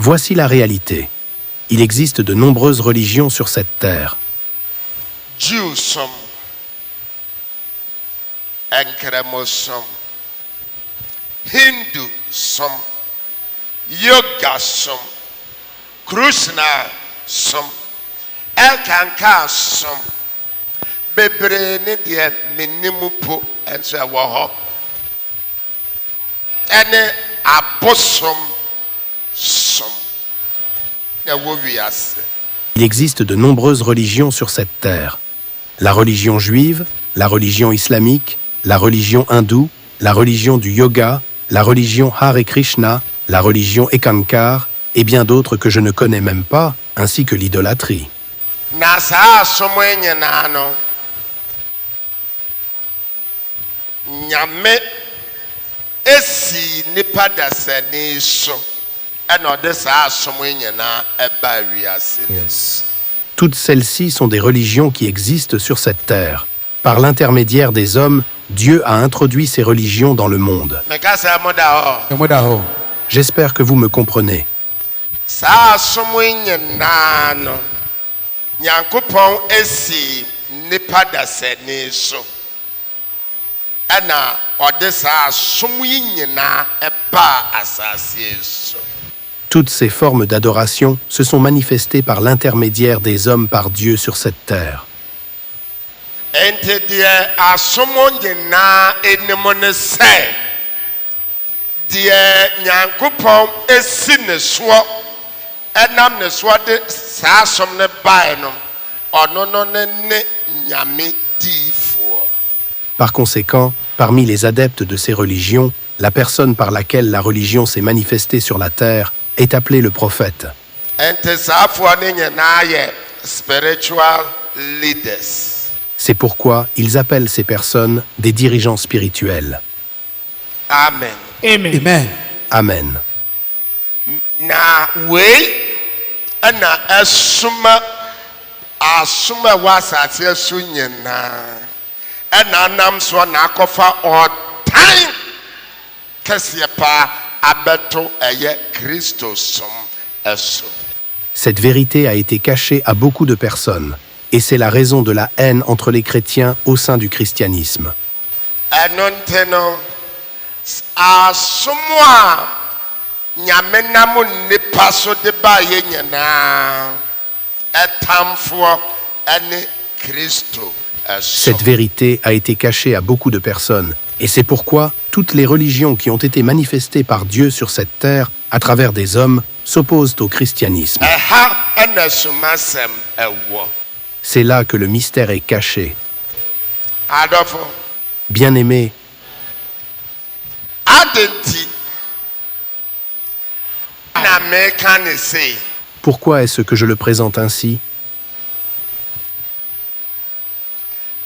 Voici la réalité. Il existe de nombreuses religions sur cette terre. Jews some, Enkremo some, Hindu some, Yoga some, Krishna some, Elkanka some. Bebree ne deɛ menimu po nso ɛwɔ hɔ ɛne abosom som ɛwɔ wiase. Il existe de nombreuses religions sur cette terre. La religion juive, la religion islamique, la religion hindoue, la religion du yoga, la religion Hare Krishna, la religion Ekankar et bien d'autres que je ne connais même pas, ainsi que l'idolâtrie. Na saa asom yi nyinaa no Nyame esi nipa dasani so ɛna ɔde saa asom yi nyinaa ɛba wiase. Yes. Toutes celles-ci sont des religions qui existent sur cette terre. Par l'intermédiaire des hommes, Dieu a introduit ces religions dans le monde. Meka sɛ mo da hɔ. And what the J'espère que vous me comprenez. Saa asom yi nyinaa no Nyankopɔn esi nipa dasani so ɛna ɔde saa asom yi nyinaa ɛba asase yi so. Toutes ces formes d'adoration se sont manifestées par l'intermédiaire des hommes par Dieu sur cette terre. Enti deɛ asom nyinaa anim ne sɛ deɛ Nyankopɔn esi ne soɔ ɛnam ne soɔ de saa asom ne bae no ɔno no ne Nyame diifoɔ. Par conséquent, parmi les adeptes de ces religions, la personne par laquelle la religion s'est manifestée sur la terre est appelée le prophète. Enti saafoɔ ne nyinaa yɛ spiritual leaders. C'est pourquoi ils appellent ces personnes des dirigeants spirituels. Amen. Amen. Amen. Na wei ɛna ɛsoma asoma wɔ asase so nyinaa ɛna nam so na akɔfa ɔtan kɛseɛ paa abɛto ɛyɛ Kristo som ɛso. Cette vérité a été cachée à beaucoup de personnes, et c'est la raison de la haine entre les chrétiens au sein du christianisme. Ɛno nti no asom a Nyame nam nipa so de baayɛ nyinaa ɛtamfoɔ ɛne Kristo ɛso. Cette vérité a été cachée à beaucoup de personnes, et c'est pourquoi toutes les religions qui ont été manifestées par Dieu sur cette terre, à travers des hommes, s'opposent au christianisme. Ɛha ɛna sumasɛm ɛwɔ. C'est là que le mystère est caché. Adɔfo Bien-aimés, adenti na meka ne sei pourquoi est-ce que je le présente ainsi?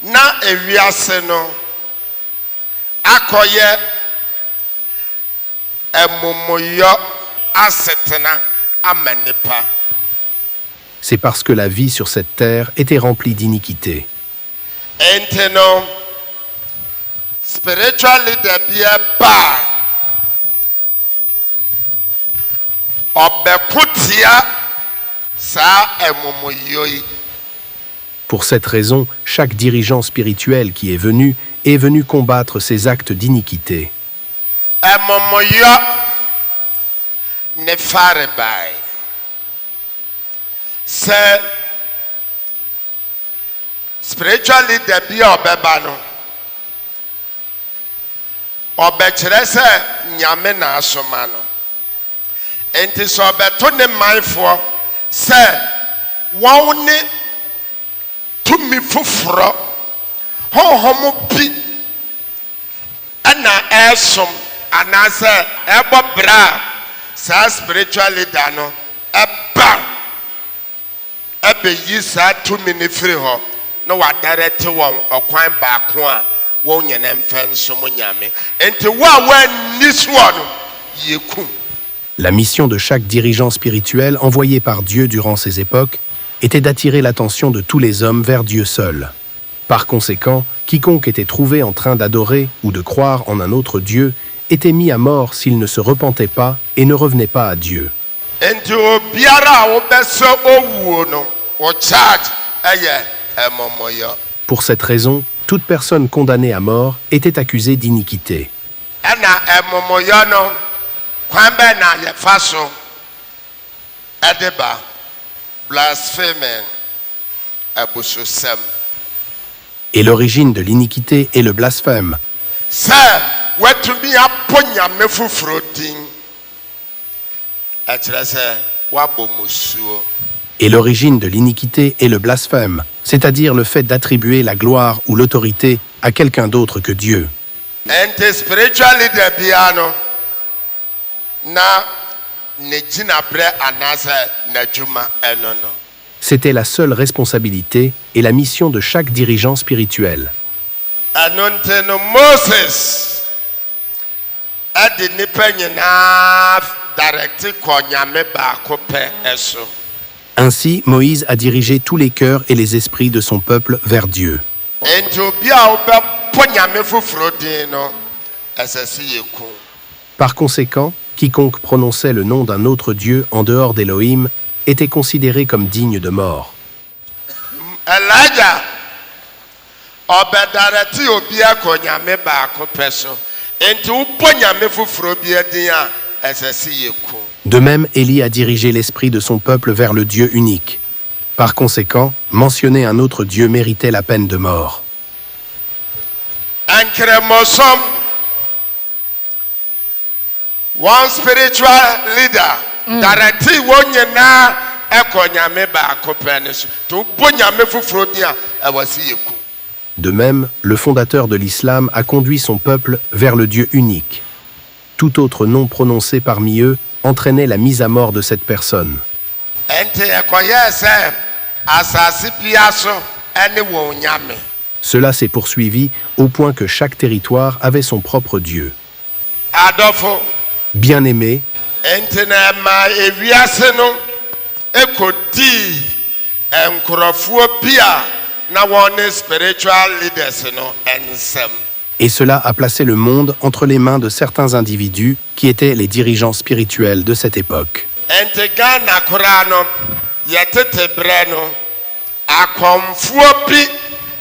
na ewiase no akɔyɛ ɛmomoyɔ asetena ama nipa. C'est parce que la vie sur cette terre était remplie d'iniquité. Enti no spiritual leader bi ɛba ɔbɛkotia saa ɛmomoyɔ yi. Pour cette raison, chaque dirigeant spirituel qui est venu combattre ces actes d'iniquité. Ɛmomoyɔ ne fare bae sɛ spiritual leader bi a ɔbɛba no ɔbɛkyerɛ sɛ Nyame na asoma no. Enti sɛ ɔbɛto ne manfoɔ sɛ wɔn ne tumi foforɔ honhom bi ɛna ɛsom anaasɛ ɛbɔ bra saa spiritual leader no ɛba ɛbɛyi saa tumi ne firi hɔ na wadarete wɔn ɔkwan baako a wɔn nyɛ mfɛ nsom Nyame. Enti wo a wɔanni soɔ no yɛkum. La mission de chaque dirigeant spirituel envoyé par Dieu durant ces époques était d'attirer l'attention de tous les hommes vers Dieu seul. Par conséquent, quiconque était trouvé en train d'adorer ou de croire en un autre Dieu était mis à mort s'il ne se repentait pas et ne revenait pas à Dieu. enti obiara a wobɛsɛ owuo no wo charge ɛyɛ ɛmɔmɔyɔ. Pour cette raison, toute personne condamnée à mort était accusée d'iniquité. ɛna ɛmɔmɔyɔ no kwan bɛ na yɛfa so ɛde ba blasphemy abusosɛm. Et l'origine de l'iniquité est le blasphème. sɛ watumi abɔ nyame foforɔ din ɛkyerɛ sɛ wabɔ musuo. Et l'origine de l'iniquité est le blasphème, c'est-à-dire le fait d'attribuer la gloire ou l'autorité à quelqu'un d'autre que Dieu. ɛnti spiritual leader biara no na ne gyinaberɛ anaasɛ n'adwuma ɛno no. C'était la seule responsabilité et la mission de chaque dirigeant spirituel. ɛno nti no Moses ɛde nnipa nyinaa directe kɔ nyame baako pɛ ɛso. Ainsi, Moïse a dirigé tous les cœurs et les esprits de son peuple vers Dieu. enti obi a wobɛbɔ nyame foforɔ din no ɛsɛ sɛ yɛku. Par conséquent, quiconque prononçait le nom d'un autre Dieu en dehors d'Élohim était considéré comme digne de mort. Elijah ɔbɛdarɛte obi akɔ nyame baako pɛ so enti wobɔ nyame foforɔ bi din a ɛsɛ sɛ yɛku. De même, Élie a dirigé l'esprit de son peuple vers le Dieu unique. Par conséquent, mentionner un autre Dieu méritait la peine de mort. Ankremɔsɔm one spiritual leader darɛte wɔn nyinaa ɛkɔ nyame baako pɛ ne so nti wobɔ nyame foforɔ bi a ɛwɔ sɛ yɛku. De même, le fondateur de l'islam a conduit son peuple vers le Dieu unique. Tout autre nom prononcé parmi eux entraînait la mise à mort de cette personne. enti ɛkɔyɛɛ sɛ asase bia so ɛne wɔn nyame. Cela s'est poursuivi au point que chaque territoire avait son propre Dieu. adɔfo Bien-aimé, enti na ɛma ewiase no ɛkɔdii nkurɔfoɔ bi a na wɔn ne spiritual leaders no nsɛm. et cela a placé le monde entre les mains de certains individus qui étaient les dirigeants spirituels de cette époque. enti Ghana koraa no yɛtete berɛ no akɔmfoɔ bi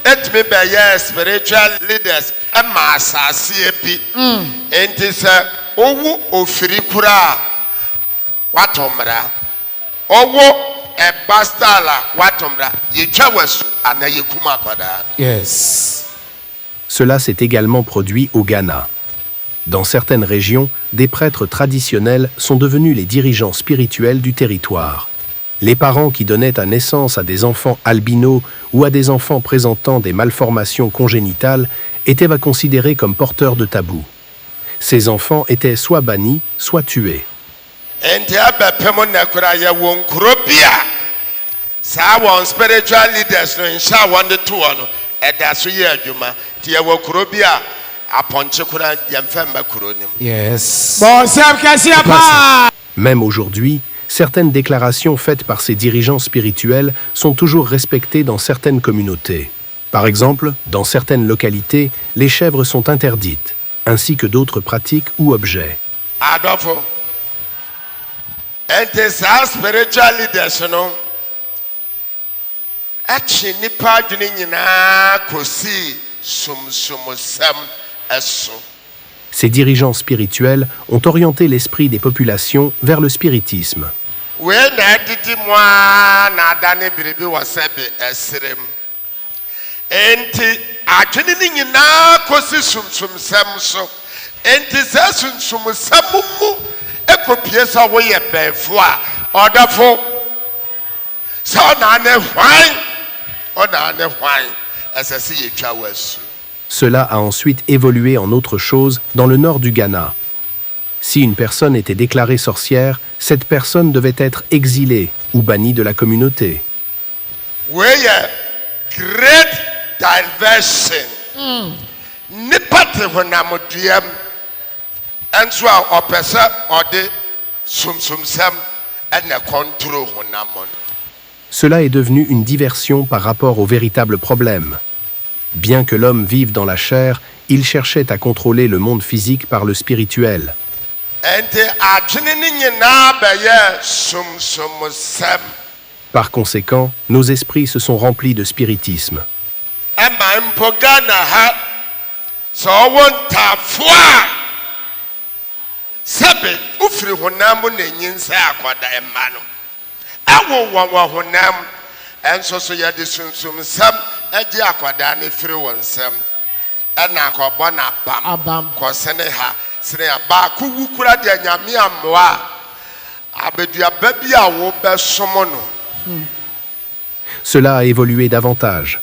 etumi bɛyɛ spiritual leaders ɛma asaseɛ bi. enti sɛ owu ofiri koraa watɔ mmara ɔwɔ ɛba style a watɔ mmara yɛtwa w'asu anaa yɛkum akwadaa no. Yes. Cela s'est également produit au Ghana. Dans certaines régions, des prêtres traditionnels sont devenus les dirigeants spirituels du territoire. Les parents qui donnaient à naissance à des enfants albinos ou à des enfants présentant des malformations congénitales étaient considérés comme porteurs de tabou. Ces enfants étaient soit bannis, soit tués. enti abɛpem na koraa yɛwɔ nkuro bi a saa wɔn spiritual leaders no nhyɛ a wɔde toɔ no ɛda so yɛ adwuma nti yɛwɔ kuro bi a apɔnkye koraa yɛmfa mma kuro no mu. Yes. Bɔnsɛm kɛseɛ paa. Même aujourd'hui, certaines déclarations faites par ces dirigeants spirituels sont toujours respectées dans certaines communautés. Par exemple, dans certaines localités, les chèvres sont interdites, ainsi que d'autres pratiques ou objets. adɔfo enti saa spiritual leaders no ɛkye nnipa adwene nyinaa kɔsii sumsumsɛm ɛso. Ces dirigeants spirituels ont orienté l'esprit des populations vers le spiritisme. wei na ɛdidi mu a na adane biribi wɔ sɛ bi ɛserem enti adwene no nyinaa kɔsi sumsumsɛm so enti sɛ sumsumsɛm mu ɛkɔpie sɛ woyɛ bɛɛfo a ɔdɔfo sɛ ɔnaane hwan ɛsɛ sɛ yɛtwa w'asu. Cela a ensuite évolué en autre chose dans le nord du Ghana. Si une personne était déclarée sorcière, cette personne devait être exilée ou bannie de la communauté. wei yɛ great diversion. Nipa te honamdua mu ɛnso a ɔpɛ sɛ ɔde sumsumsɛm ɛna control honam no. Cela est devenu une diversion par rapport au véritable problème. Bien que l'homme vive dans la chair, il cherchait à contrôler le monde physique par le spirituel. enti adwene ne nyinaa bɛyɛ somsomsɛm. Par conséquent, nos esprits se sont remplis de spiritisme. ɛma mpo Ghana ha sɛ ɔwɔ ntaafoɔ a sɛbe wofiri honam mu na nyinsɛ akɔda ɛma no ɛwo wɔ honam ɛnso so yɛde sunsumsɛm agye akɔda ne firi wɔn nsɛm ɛna akɔbɔ n'abam kɔsene ha sene baako wu kura deɛ nyame ammoa a abeduaba bi a wobɛsom no. Cela a évolué davantage.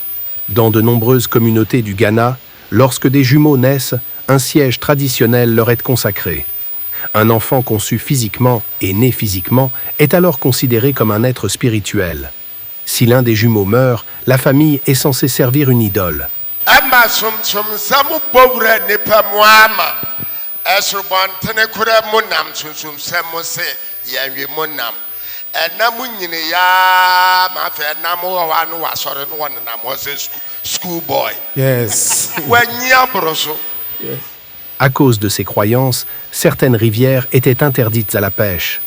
Dans de nombreuses communautés du Ghana, lorsque des jumeaux naissent, un siège traditionnel leur est consacré. Un enfant conçu physiquement et né physiquement est alors considéré comme un être spirituel. Si l'un des jumeaux meurt, la famille est censée servir une idole. ɛma somsomsɛm bɔwura nipa mu ama ɛsorobɔntene kora mu nam somsomsɛm mu sɛ yɛnwe mu nam ɛnam nyiniyaa ma afei ɛnam wɔ hɔ a no wasɔre no wɔnenam hɔ sɛ school boy. Yes. wɔanyi aboro so. À cause de ces croyances, certaines rivières étaient interdites à la pêche.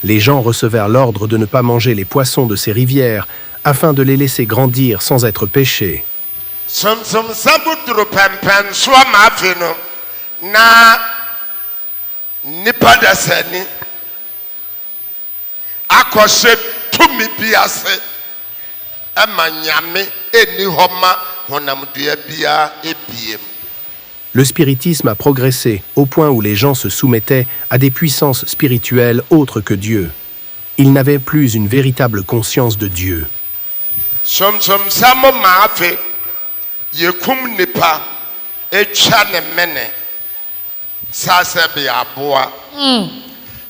Les gens recevaient l'ordre de ne pas manger les poissons de ces rivières afin de les laisser grandir sans être pêchés. somsomsɛm duru pɛmpɛn so ama afei no na nipa dasani akɔhyɛ tumi bi ase ɛma nyame ɛnni hɔ ma honamdua biara ebiem. Le spiritisme a progressé au point où les gens se soumettaient à des puissances spirituelles autres que Dieu. Ils n'avaient plus une véritable conscience de Dieu. somsomsɛm ma afei yɛkum nipa etwa ne mene sasɛ bi aboa.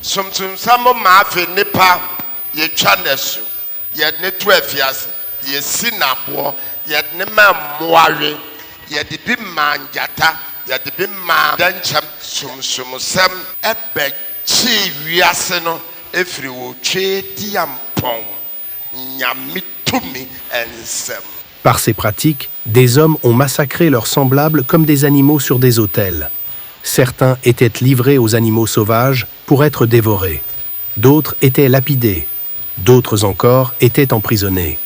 somsomsɛm ma afei nipa yɛtwa ne so yɛde ne to afiase yɛsi n'aboɔ yɛde ne ma mmoawe yɛde bi ma njata yɛde bi ma dankyɛm somsomsɛm ɛbɛkye wiase no efiri wɔ twe diampɔn nyame tumi nsɛm. Par ces pratiques, des hommes ont massacré leurs semblables comme des animaux sur des autels. Certains étaient livrés aux animaux sauvages pour être dévorés. D'autres étaient lapidés. D'autres encore étaient emprisonnés.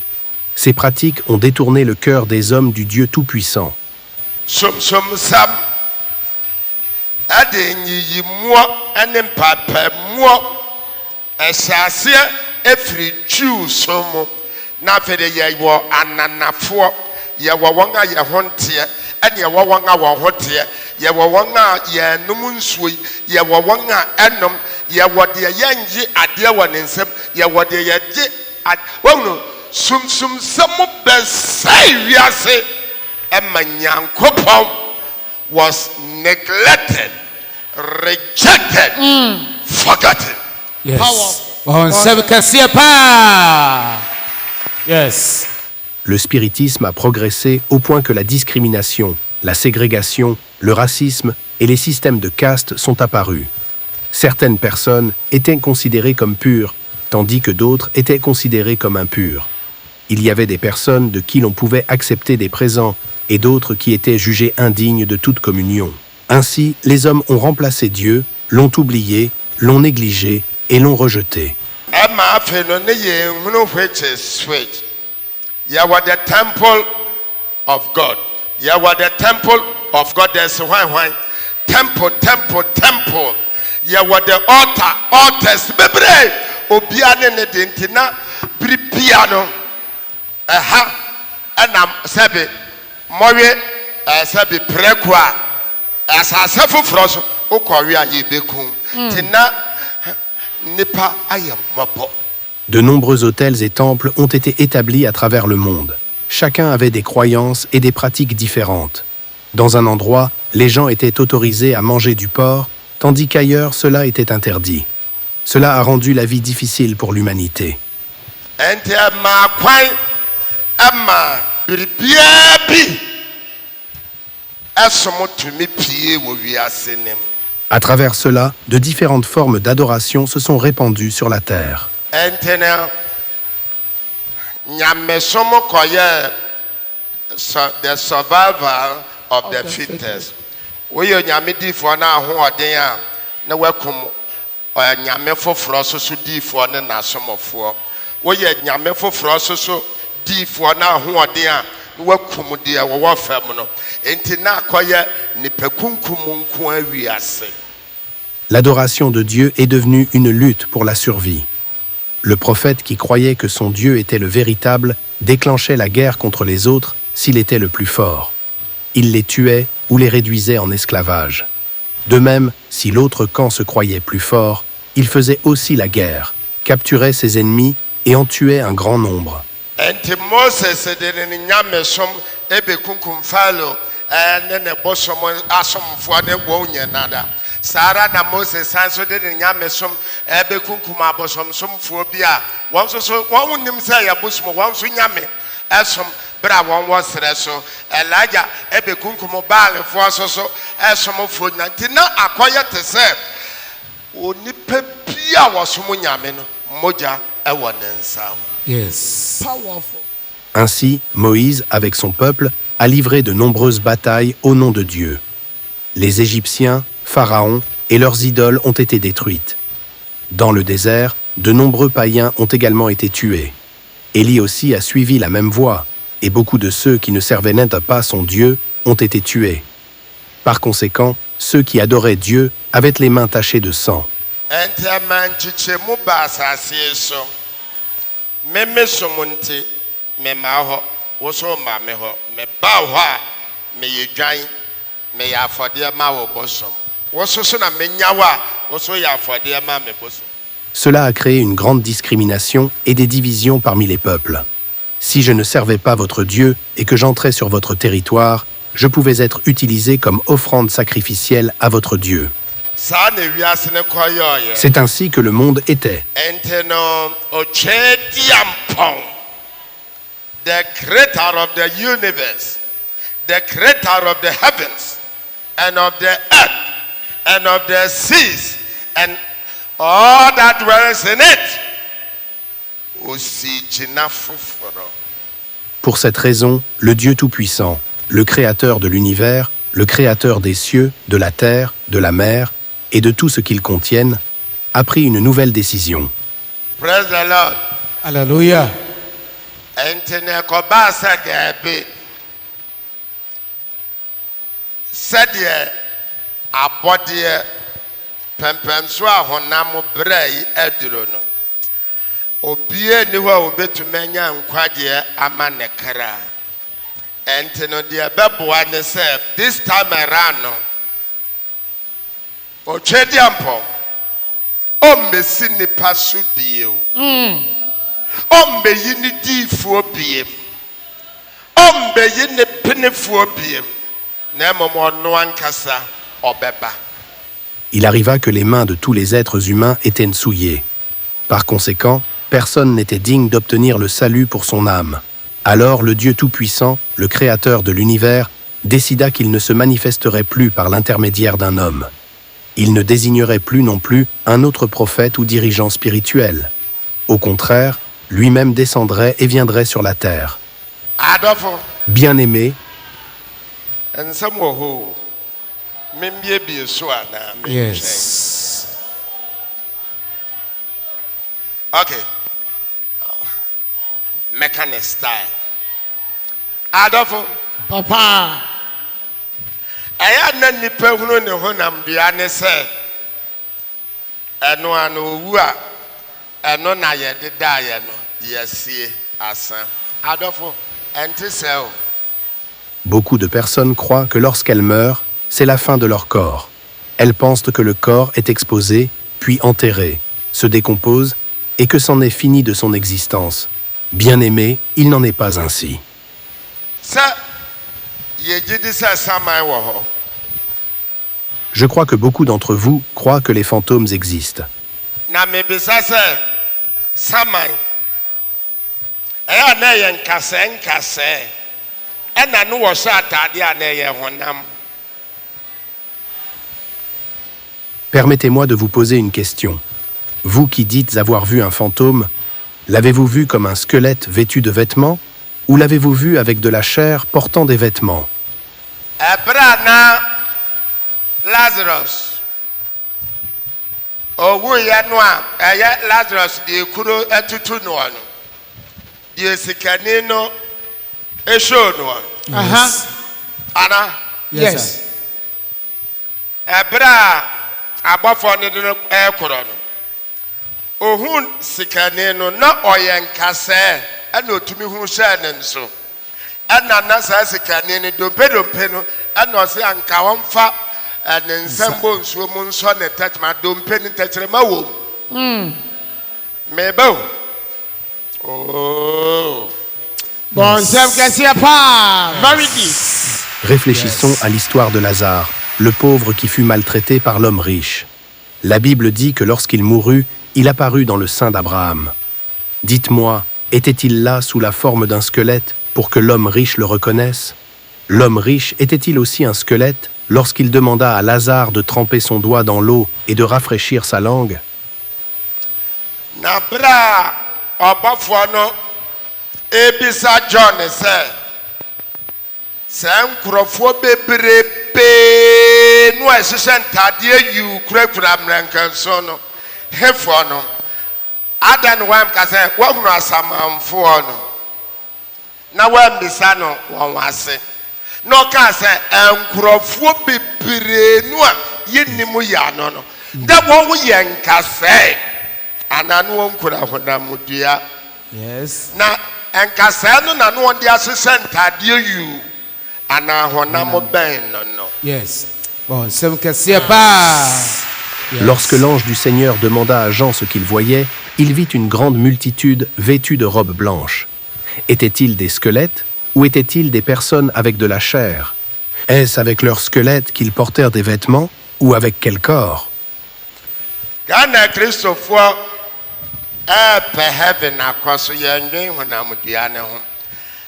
Ces pratiques ont détourné le cœur des hommes du Dieu Tout-Puissant. somsomsɛm ɛde nyiyimuɔ ɛne mpapamuɔ ɛhyɛ aseɛ efiri Jew so mu na afei de yɛwɔ ananafoɔ yɛwɔ wɔn a yɛ ho nteɛ ɛne yɛwɔ wɔn a wɔn ho teɛ yɛwɔ wɔn a yɛnum nsuo yi yɛwɔ wɔn a ɛnom yɛwɔ deɛ yɛngye adeɛ wɔ ne nsam yɛwɔ deɛ yɛgye wɔn no somsomsɛm bɛsɛe wiase ɛma nyankopɔn was neglected, rejected, forgotten. Yes. Yes. Le spiritisme a progressé au point que la discrimination, la ségrégation, le racisme et les systèmes de caste sont apparus. Certaines personnes étaient considérées comme pures, tandis que d'autres étaient considérées comme impures. Il y avait des personnes de qui l'on pouvait accepter des présents et d'autres qui étaient jugées indignes de toute communion. Ainsi, les hommes ont remplacé Dieu, l'ont oublié, l'ont négligé et l'ont rejeté. Yɛwɔ the temple of God. Yɛwɔ the temple of God. There's one temple. Yɛwɔ the altars. Bebre obia ne de ntina bribia no. Ɛha ɛna sɛbe mɔwe sɛbe preko a asase foforɔ so okɔwe a yɛbɛku. Tina nipa ayɛ mɔbɔ. De nombreux hôtels et temples ont été établis à travers le monde. Chacun avait des croyances et des pratiques différentes. Dans un endroit, les gens étaient autorisés à manger du porc, tandis qu'ailleurs, cela était interdit. Cela a rendu la vie difficile pour l'humanité. À travers cela, de différentes formes d'adoration se sont répandues sur la terre. The survival of the fittest. We are nyame di for na ho oden a na wakum ɔyɛ nyame foforɔ soso diifoɔ ne n'asomɔfoɔ woyɛ nyame foforɔ soso diifoɔ na ahoɔden a na wakum deɛ wɔwɔ fam no enti na akɔyɛ nipa kunkum nko awiase. L'adoration de Dieu est devenue une lutte pour la survie. Le prophète qui croyait que son Dieu était le véritable déclenchait la guerre contre les autres s'il était le plus fort. Il les tuait ou les réduisait en esclavage. De même, si l'autre camp se croyait plus fort, il faisait aussi la guerre, capturait ses ennemis et en tuait un grand nombre. Enti Moses de ne nyame som ebe kunkum Pharaoh ne ne bosom asomfo ne wo nyenada. Sara na Moses sanso de ne nyame som ebe kunkum abosom somfo bi a won so won nim say ya bosom won so nyame esom bra won wo sere so Elijah ebe kunkum Baalfo so esomfo nyanti na akoye te se onipa bia wo som nyame no moja e wo ne nsa. Yes. Powerful. Ainsi, Moïse, avec son peuple, a livré de nombreuses batailles au nom de Dieu. Les Égyptiens, Pharaon et leurs idoles ont été détruites. Dans le désert, de nombreux païens ont également été tués. Élie aussi a suivi la même voie, et beaucoup de ceux qui ne servaient même pas son Dieu ont été tués. Par conséquent, ceux qui adoraient Dieu avaient les mains tachées de sang. Meme somunti me maho woso ma me ho me ba ho a me yedwan me ya afode ma wo bosom woso so na me nyawa woso ya afode ma me bosom. Cela a créé une grande discrimination et des divisions parmi les peuples. Si je ne servais pas votre Dieu et que j'entrais sur votre territoire, je pouvais être utilisé comme offrande sacrificielle à votre Dieu. C'est ainsi que le monde était. The creator of the universe, the creator of the heavens and of the earth and of the seas and all that dwells in it. Pour cette raison, le Dieu Tout-Puissant, le Créateur de l'univers, le Créateur des cieux, de la terre, de la mer et de tout ce qu'ils contiennent, a pris une nouvelle décision. Praise the Lord. Hallelujah. Sɛdeɛ abɔdeɛ pɛmpɛnso a honam brɛ yi aduro no obie ni hɔ a obetumi anya nkwagyeɛ ama ne kra ɛnti no deɛ bɛboa ne sɛ this time around no ɔtwɛdi ampɔ ɔmmɛsi nipa so bie o ɔmmɛyi ne diifoɔ bie ɔmmɛyi ne penefoɔ bie. Il arriva que les mains de tous les êtres humains étaient souillées. Par conséquent, personne n'était digne d'obtenir le salut pour son âme. Alors le Dieu Tout-Puissant, le Créateur de l'univers, décida qu'il ne se manifesterait plus par l'intermédiaire d'un homme. Il ne désignerait plus non plus un autre prophète ou dirigeant spirituel. Au contraire, lui-même descendrait et viendrait sur la terre. Bien-aimé, and some who maybe be so now. Yes. Okay. Mechanic style. Adolfo. Papa. I had none the person in the honam biane say. And no one who are and no na yet the diano. Yes, asa. Adolfo and to sell. Beaucoup de personnes croient que lorsqu'elles meurent, c'est la fin de leur corps. Elles pensent que le corps est exposé, puis enterré, se décompose et que c'en est fini de son existence. Bien-aimé, il n'en est pas ainsi. Je crois que beaucoup d'entre vous croient que les fantômes existent. Permettez-moi de vous poser une question. Vous qui dites avoir vu un fantôme, l'avez-vous vu comme un squelette vêtu de vêtements ou l'avez-vous vu avec de la chair portant des vêtements? owu ya no a ɛyɛ Lazarus de kuro atutu no no de sikani no ehwo no ana Yes. ebra abɔfo no de ɛkoro no ohun sikani no na ɔyɛ ɛna otumi hu hyɛ ne nso ɛna na saa sikani no dompe no ɛna ɔse anka wɔmfa ne nsɛm bɔ nsuo mu nsɔ ne tɛkyerɛma dompe ne tɛkyerɛma wɔ mu meba o Bon, c'est que pas. Very deep. Réfléchissons à l'histoire de Lazare, le pauvre qui fut maltraité par l'homme riche. La Bible dit que lorsqu'il mourut, il apparut dans le sein d'Abraham. Dites-moi, était-il là sous la forme d'un squelette pour que l'homme riche le reconnaisse? L'homme riche était-il aussi un squelette lorsqu'il demanda à Lazare de tremper son doigt dans l'eau et de rafraîchir sa langue? Nabra ɔbɔfo no ebisa John sɛ nkurɔfoɔ bebrebe no a ɛhyehyɛ ntadeɛ yiw kurakura mmerɛnkanso no hefoɔ no ada no wam ka sɛ wɔhunu asamanfoɔ no na wɔambisa no wɔn ase na ɔka sɛ nkurɔfoɔ bebree no a yɛnnim yɛ ano no dɛ wɔn ho yɛ nkasɛe anaa no wɔn kura honamdua Yes. na nkasɛe no na no wɔn de ahyehyɛ ntadeɛ yiw anaa honam bɛn no. Yes. Bon, c'est que pas. Lorsque l'ange du Seigneur demanda à Jean ce qu'il voyait, il vit une grande multitude vêtue de robes blanches. Étaient-ils des squelettes ou étaient-ils des personnes avec de la chair? Est-ce avec leurs squelettes qu'ils portèrent des vêtements ou avec quel corps? Ghana Christopher ɛpɛ heaven akɔ so yɛndwen honamdua ne ho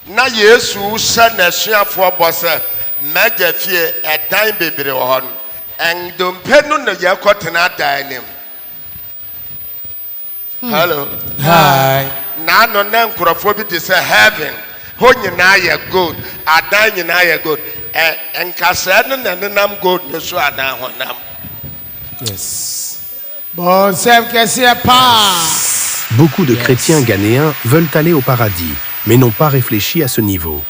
na Yesu hyɛ n'asuafoɔ bɔ sɛ mmagya fie ɛdan bebree wɔ hɔ no ndompe no na yɛkɔtena dan ne mu. Hello. Hi. N'ano na nkurɔfoɔ bi te sɛ heaven hɔ nyinaa yɛ gold adan nyinaa yɛ gold nkasɛɛ no na nenam gold no so adan honam. Yes. Bon, c'est que pas. Beaucoup de chrétiens ghanéens veulent aller au paradis, mais n'ont pas réfléchi à ce niveau.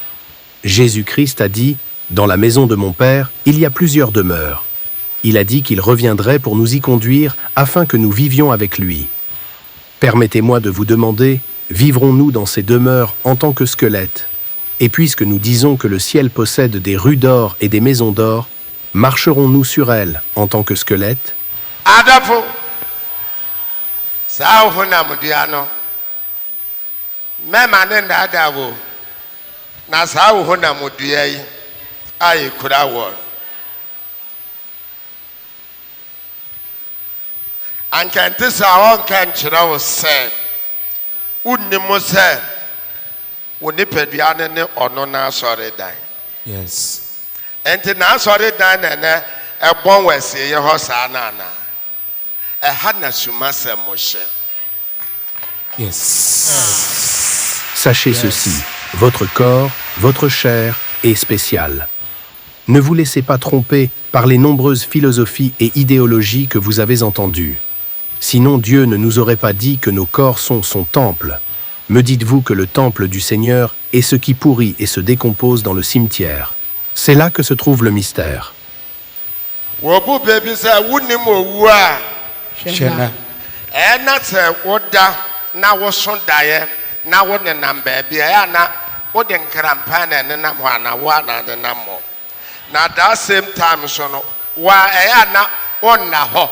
Jésus-Christ a dit « Dans la maison de mon Père, il y a plusieurs demeures ». Il a dit qu'il reviendrait pour nous y conduire afin que nous vivions avec lui. Permettez-moi de vous demander, vivrons-nous dans ces demeures en tant que squelettes? Et puisque nous disons que le ciel possède des rues d'or et des maisons d'or, marcherons-nous sur elles en tant que squelettes? Adafo saa honamdua no mɛma ne ndaadaa wo na saa honamdua yi a yɛkura wɔ ankɛnte saa ɔnka nkyerɛ wo sɛ wonnim sɛ wo nipadua no ne ɔno n'asɔredan. Yes. Enti n'asɔredan na ɛnɛ ɛbɔn wɔ asieɛ hɔ saa na ana ɛha na suma sɛ mo hyɛ. Yes. Sachez ceci, votre corps, votre chair est spécial. Ne vous laissez pas tromper par les nombreuses philosophies et idéologies que vous avez entendues. Sinon Dieu ne nous aurait pas dit que nos corps sont son temple. Me dites-vous que le temple du Seigneur est ce qui pourrit et se décompose dans le cimetière. C'est là que se trouve le mystère. Wobu bebi sɛ wunim owu a Shena. ɛna sɛ woda na woso daeɛ na wo nenam baabi ɛyɛ na wode nkrampa na nenam hɔ ana wo ana nenam hɔ na that same time so no wa ɛyɛ na wonna hɔ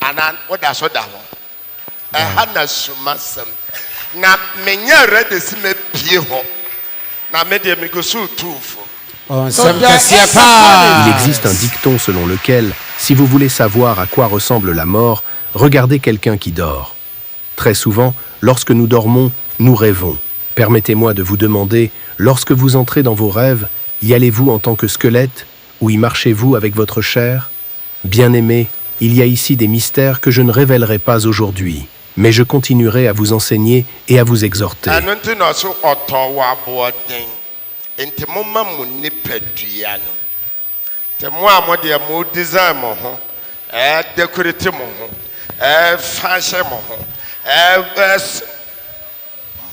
ana woda so da hɔ ɛha na suma sɛm na menya ready si mepie hɔ na mede mego so tuufo. Bon, c'est que pas. Il existe un dicton selon lequel, si vous voulez savoir à quoi ressemble la mort, regardez quelqu'un qui dort. Très souvent, lorsque nous dormons, nous rêvons. Permettez-moi de vous demander, lorsque vous entrez dans vos rêves, y allez-vous en tant que squelette ou y marchez-vous avec votre chair? Bien-aimés, il y a ici des mystères que je ne révélerai pas aujourd'hui, mais je continuerai à vous enseigner et à vous exhorter. Enti moma mu nipadua no te mo a mo de mo design mo ho decorate mo ho fashion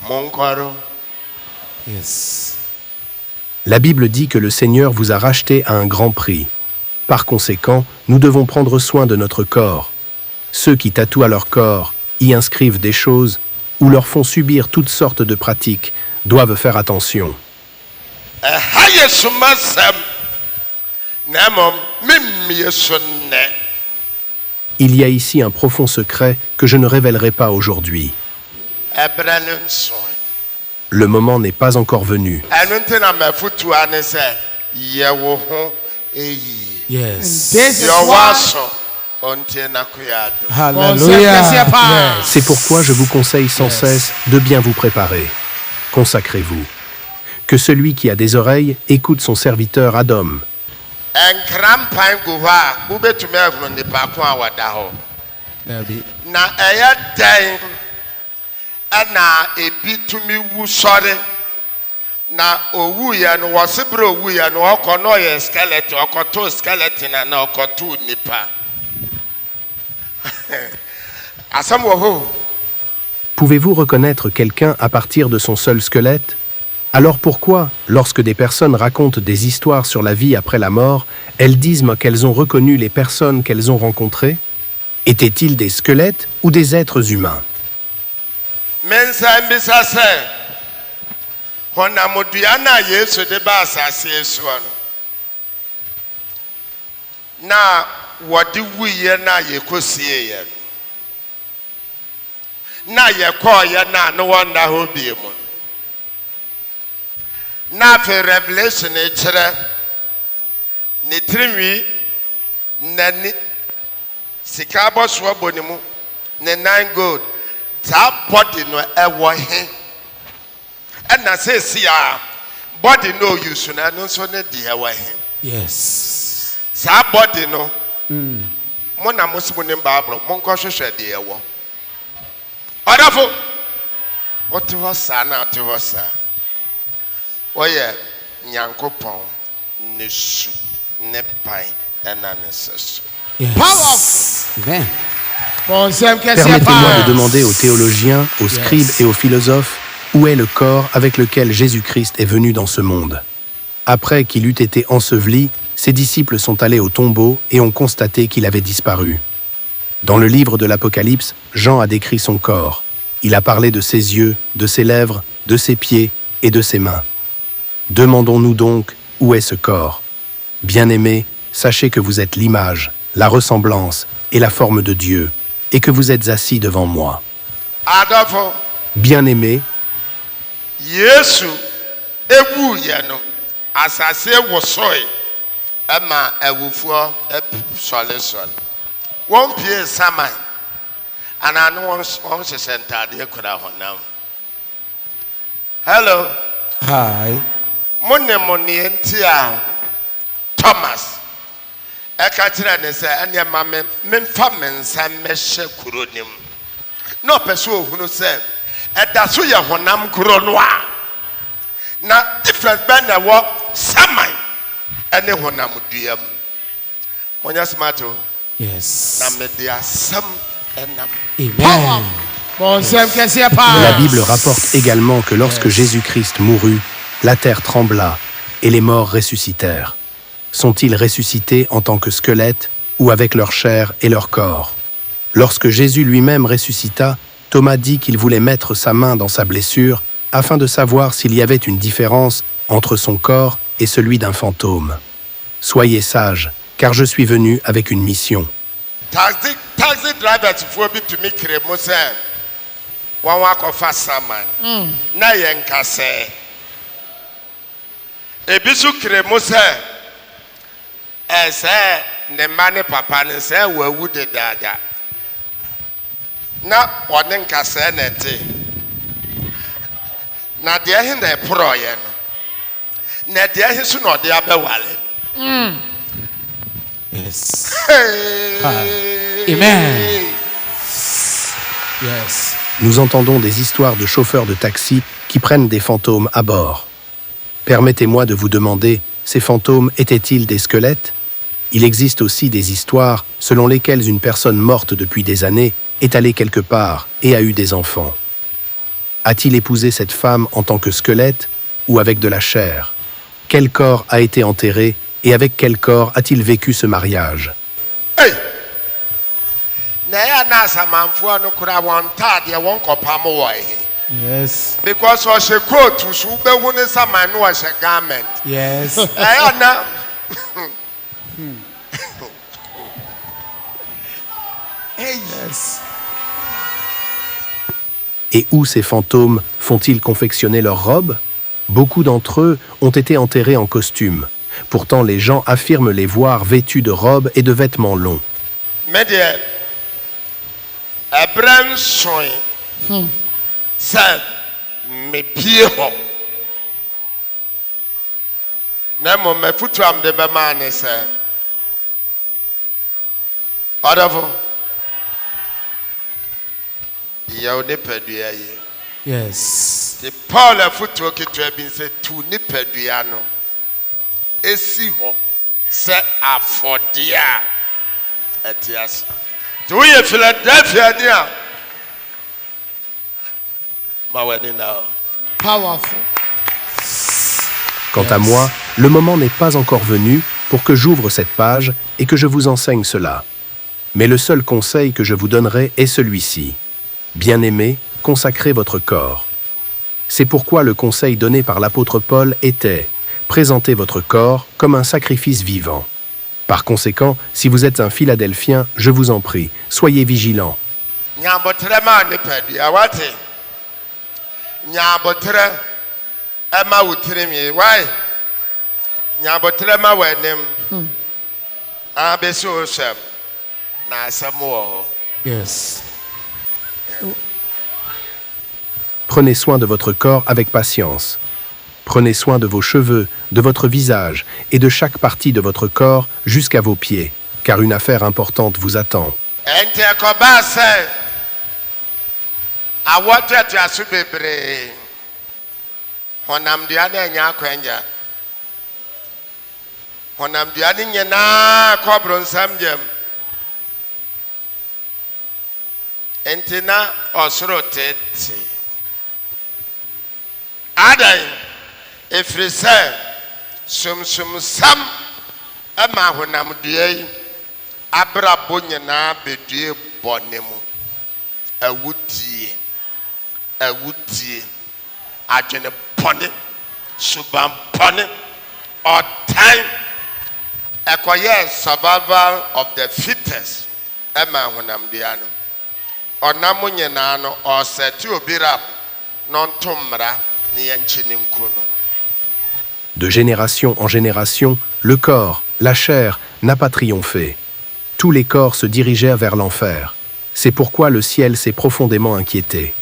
Monkoro. Yes. La Bible dit que le Seigneur vous a racheté à un grand prix. Par conséquent, nous devons prendre soin de notre corps. Ceux qui tatouent à leur corps, y inscrivent des choses ou leur font subir toutes sortes de pratiques doivent faire attention. Il y a ici un profond secret que je ne révélerai pas aujourd'hui. Le moment n'est pas encore venu. Yes. This is why. Hallelujah. Yes. C'est pourquoi je vous conseille sans cesse de bien vous préparer. Consacrez-vous. Que celui qui a des oreilles écoute son serviteur Adam. There'll be. Na ɛyɛ dɛn ɛna ebi tumi wu sɔre na owu yɛ no wɔsi bere owu yɛ no ɔkɔ na ɔyɛ skeleton ɔkɔto skeleton na ɔkɔto nipa asɛm wɔ hɔ. Pouvez-vous reconnaître quelqu'un à partir de son seul squelette? Alors pourquoi, lorsque des personnes racontent des histoires sur la vie après la mort, elles disent qu'elles ont reconnu les personnes qu'elles ont rencontrées? Étaient-ils des squelettes ou des êtres humains? Mensa mbisa sɛ honamodua na Yesu de ba asase so no na wɔde wuyɛ na yɛkɔsie yɛ na yɛkɔɔyɛ na ne wɔnda hɔ bie mu na afei revelation kyerɛ ne tirinwi n'ani sika abɔsoɔ bɔ ne mu ne nan gold that body no ɛwɔ he ɛna sɛsi a body no use na no nso ne deɛ ɛwɔ he. Yes. Saa body no mo na mo simu ne Bible mo nkɔ hwehwɛ deɛ ɛwɔ ɔdɔfo wote hɔ saa na wote hɔ saa wɔyɛ Nyankopɔn ne su ne pan ɛna ne sɛ so. Yes. Powerful. Amen. Permettez-moi de demander aux théologiens, aux scribes et aux philosophes où est le corps avec lequel Jésus-Christ est venu dans ce monde. Après qu'il eut été enseveli, ses disciples sont allés au tombeau et ont constaté qu'il avait disparu. Dans le livre de l'Apocalypse, Jean a décrit son corps. Il a parlé de ses yeux, de ses lèvres, de ses pieds et de ses mains. Demandons-nous donc où est ce corps. Bien-aimés, sachez que vous êtes l'image, la ressemblance et la forme de Dieu, et que vous êtes assis devant moi. Adolfo. Bien-aimés, Yesu ewu yɛ no asase wosoe ɛma awufoɔ sɔle wɔn pie saman ana no wɔn hyehyɛ ntaadeɛ kura honam. Hello. Hi. Mo ne mo ne nti a Thomas ɛka kyerɛ ne sɛ ɛnɛ ma memfa me nsa mmɛhyɛ kuro nim na ɔpɛ sɛ ohunu sɛ ɛda so yɛ honam kuro no a na difference bɛn na ɛwɔ saman ɛne honam dua mu monyɛ smart o. Yes. na mede asɛm ɛnam. Amen. La Bible rapporte également que lorsque Jésus-Christ mourut, la terre trembla et les morts ressuscitèrent. Sont-ils ressuscités en tant que squelettes ou avec leur chair et leur corps? Lorsque Jésus lui-même ressuscita, Thomas dit qu'il voulait mettre sa main dans sa blessure afin de savoir s'il y avait une différence entre son corps et celui d'un fantôme. Soyez sages, car je suis venu avec une mission. Taxi driver for bi to me kremo sɛ wɔn akɔfa saman na yɛn nkasɛ ebi so kremo sɛ ɛsɛ ne mma ne papa ne sɛ wɔawu dedaada na ɔne nkasɛ na ɛte na deɛ he na ɛporɔɔyɛ no na deɛ he so na ɔde abɛwale. Yes. Hey. Amen. Yes. Nous entendons des histoires de chauffeurs de taxi qui prennent des fantômes à bord. Permettez-moi de vous demander, ces fantômes étaient-ils des squelettes? Il existe aussi des histoires selon lesquelles une personne morte depuis des années est allée quelque part et a eu des enfants. A-t-il épousé cette femme en tant que squelette ou avec de la chair? Quel corps a été enterré et avec quel corps a-t-il vécu ce mariage? Hey! Na ya na asamanfoɔ no kora wɔn ntaadeɛ wɔn kɔpam wɔ he. Yes. Because ɔhyɛ coat so wobɛhu ne saman no ɔhyɛ garment. Yes. Ɛyɛ na Yes. Et où ces fantômes font-ils confectionner leurs robes? Beaucoup d'entre eux ont été enterrés en costume. Pourtant, les gens affirment les voir vêtus de robes et de vêtements longs. me deɛ ɛbrɛ nsoe sɛ mepie hɔ na mmom mafotu a mede bɛmaa ne sɛ ɔdɔfo yɛwo nipadua yi Yes. nti paul afotuo ketewa bi sɛ tu nipadua no ɛsi hɔ sɛ afɔdeɛ a ɛte ase nti woyɛ philadelphia ni a ma w'ani na hɔ. Powerful. Quant à moi, le moment n'est pas encore venu pour que j'ouvre cette page et que je vous enseigne cela. Mais le seul conseil que je vous donnerai est celui-ci. Bien-aimés, consacrez votre corps. C'est pourquoi le conseil donné par l'apôtre Paul était « Présentez votre corps comme un sacrifice vivant ». Par conséquent, si vous êtes un Philadelphien, je vous en prie, soyez vigilants. Nyabotere ma nipadua wate nyabotere ɛma wo tirinwi why nyabotere ma w'anim abɛsi wo hwɛm na asɛm wɔ hɔ. Yes. Prenez soin de votre corps avec patience. Prenez soin de vos cheveux, de votre visage et de chaque partie de votre corps jusqu'à vos pieds, car une affaire importante vous attend. ɛnti ɛkɔbaa sɛ awɔ toatoaso bebree honamdua no anya akwanya honamdua no nyinaa kɔboro nsam gyam ɛnti na ɔsoro tete adan ɛfiri sɛ somsomsam ɛma honamdua yi abrabɔ nyinaa bɛdue bɔne mu awudie adwene bɔne suban bɔne ɔtan ɛkɔyɛ survival of the fittest ɛma honamdua no ɔnam nyinaa no ɔsɛte obi rap na ɔnto mmara ne yɛnkye ne nku no. De génération en génération, le corps, la chair, n'a pas triomphé. Tous les corps se dirigèrent vers l'enfer. C'est pourquoi le ciel s'est profondément inquiété.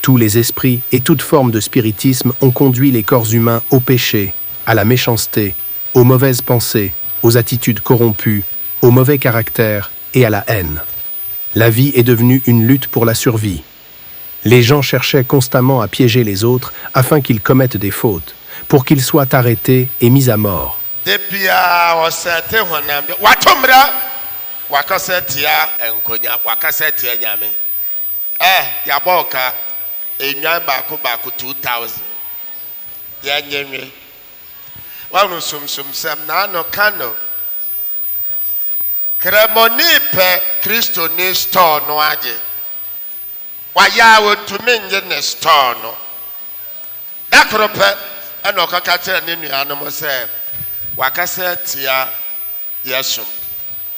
Tous les esprits et toute forme de spiritisme ont conduit les corps humains au péché, à la méchanceté, aux mauvaises pensées, aux attitudes corrompues, au mauvais caractère et à la haine. La vie est devenue une lutte pour la survie. Les gens cherchaient constamment à piéger les autres afin qu'ils commettent des fautes, pour qu'ils soient arrêtés et mis à mort. Debia ɔsɛte honamdua wato mmara wakasa tia nkonya wakasa tia nyame yabɔ ɔka enwan baako 2000 yɛnyɛnwe wano somsomsɛm naano kano kremoni pɛ kristo ne store no agye wayɛ a wɔtumi nye ne store no dakoro pɛ ɛna ɔkaka kyerɛ ne nuanom sɛ wakasa tia yɛsom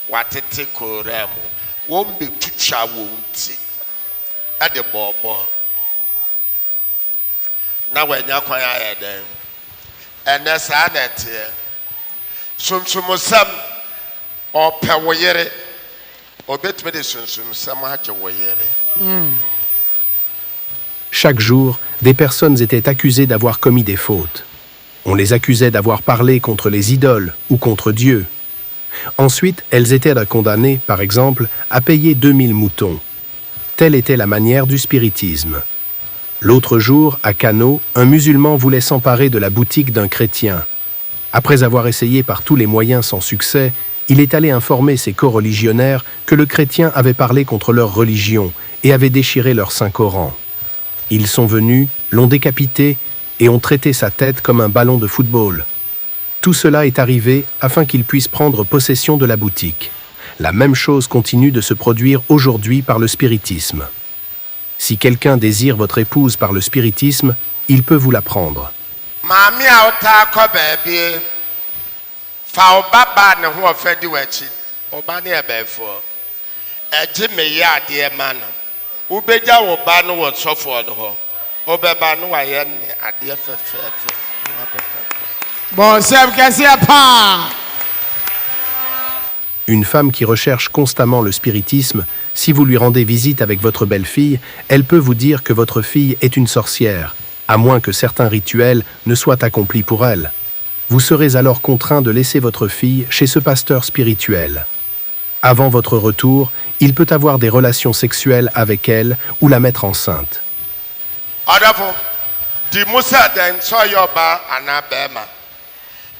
watete kora mu wɔn bɛtwitwa wɔn ti ɛde bɔɔbɔɔ na wɔanya kwan ayɛ dɛn ɛnɛ saa na ɛteɛ somsomsɛm ɔpɛ wo yere ɔbɛtumi de somsomsɛm agye wo yere. Chaque jour, des personnes étaient accusées d'avoir commis des fautes. On les accusait d'avoir parlé contre les idoles ou contre Dieu. Ensuite, elles étaient condamnées, par exemple, à payer 2000 moutons. Telle était la manière du spiritisme. L'autre jour, à Kano, un musulman voulait s'emparer de la boutique d'un chrétien. Après avoir essayé par tous les moyens sans succès, il est allé informer ses coreligionnaires que le chrétien avait parlé contre leur religion et avait déchiré leur Saint-Coran. Ils sont venus, l'ont décapité et ont traité sa tête comme un ballon de football. Tout cela est arrivé afin qu'il puisse prendre possession de la boutique. La même chose continue de se produire aujourd'hui par le spiritisme. Si quelqu'un désire votre épouse par le spiritisme, il peut vous la prendre. Maame a ɔtaa kɔ baabi fa ɔba baa ne ho ɔfɛ di w'akyi ɔba ne yɛ bɛɛfoɔ ɛgye me yɛ adeɛ ma no wobɛgya wo ba no wɔ sɔfoɔ no hɔ ɔbɛba no wayɛ ne adeɛ fɛfɛɛfɛ Bon, Seb, qu'est-ce qu'il y a pas? Une femme qui recherche constamment le spiritisme, si vous lui rendez visite avec votre belle-fille, elle peut vous dire que votre fille est une sorcière, à moins que certains rituels ne soient accomplis pour elle. Vous serez alors contraint de laisser votre fille chez ce pasteur spirituel. Avant votre retour, il peut avoir des relations sexuelles avec elle ou la mettre enceinte. ɔdɔfo di musa dɛn sɛ ɔyɛ ɔba anaa bɛrima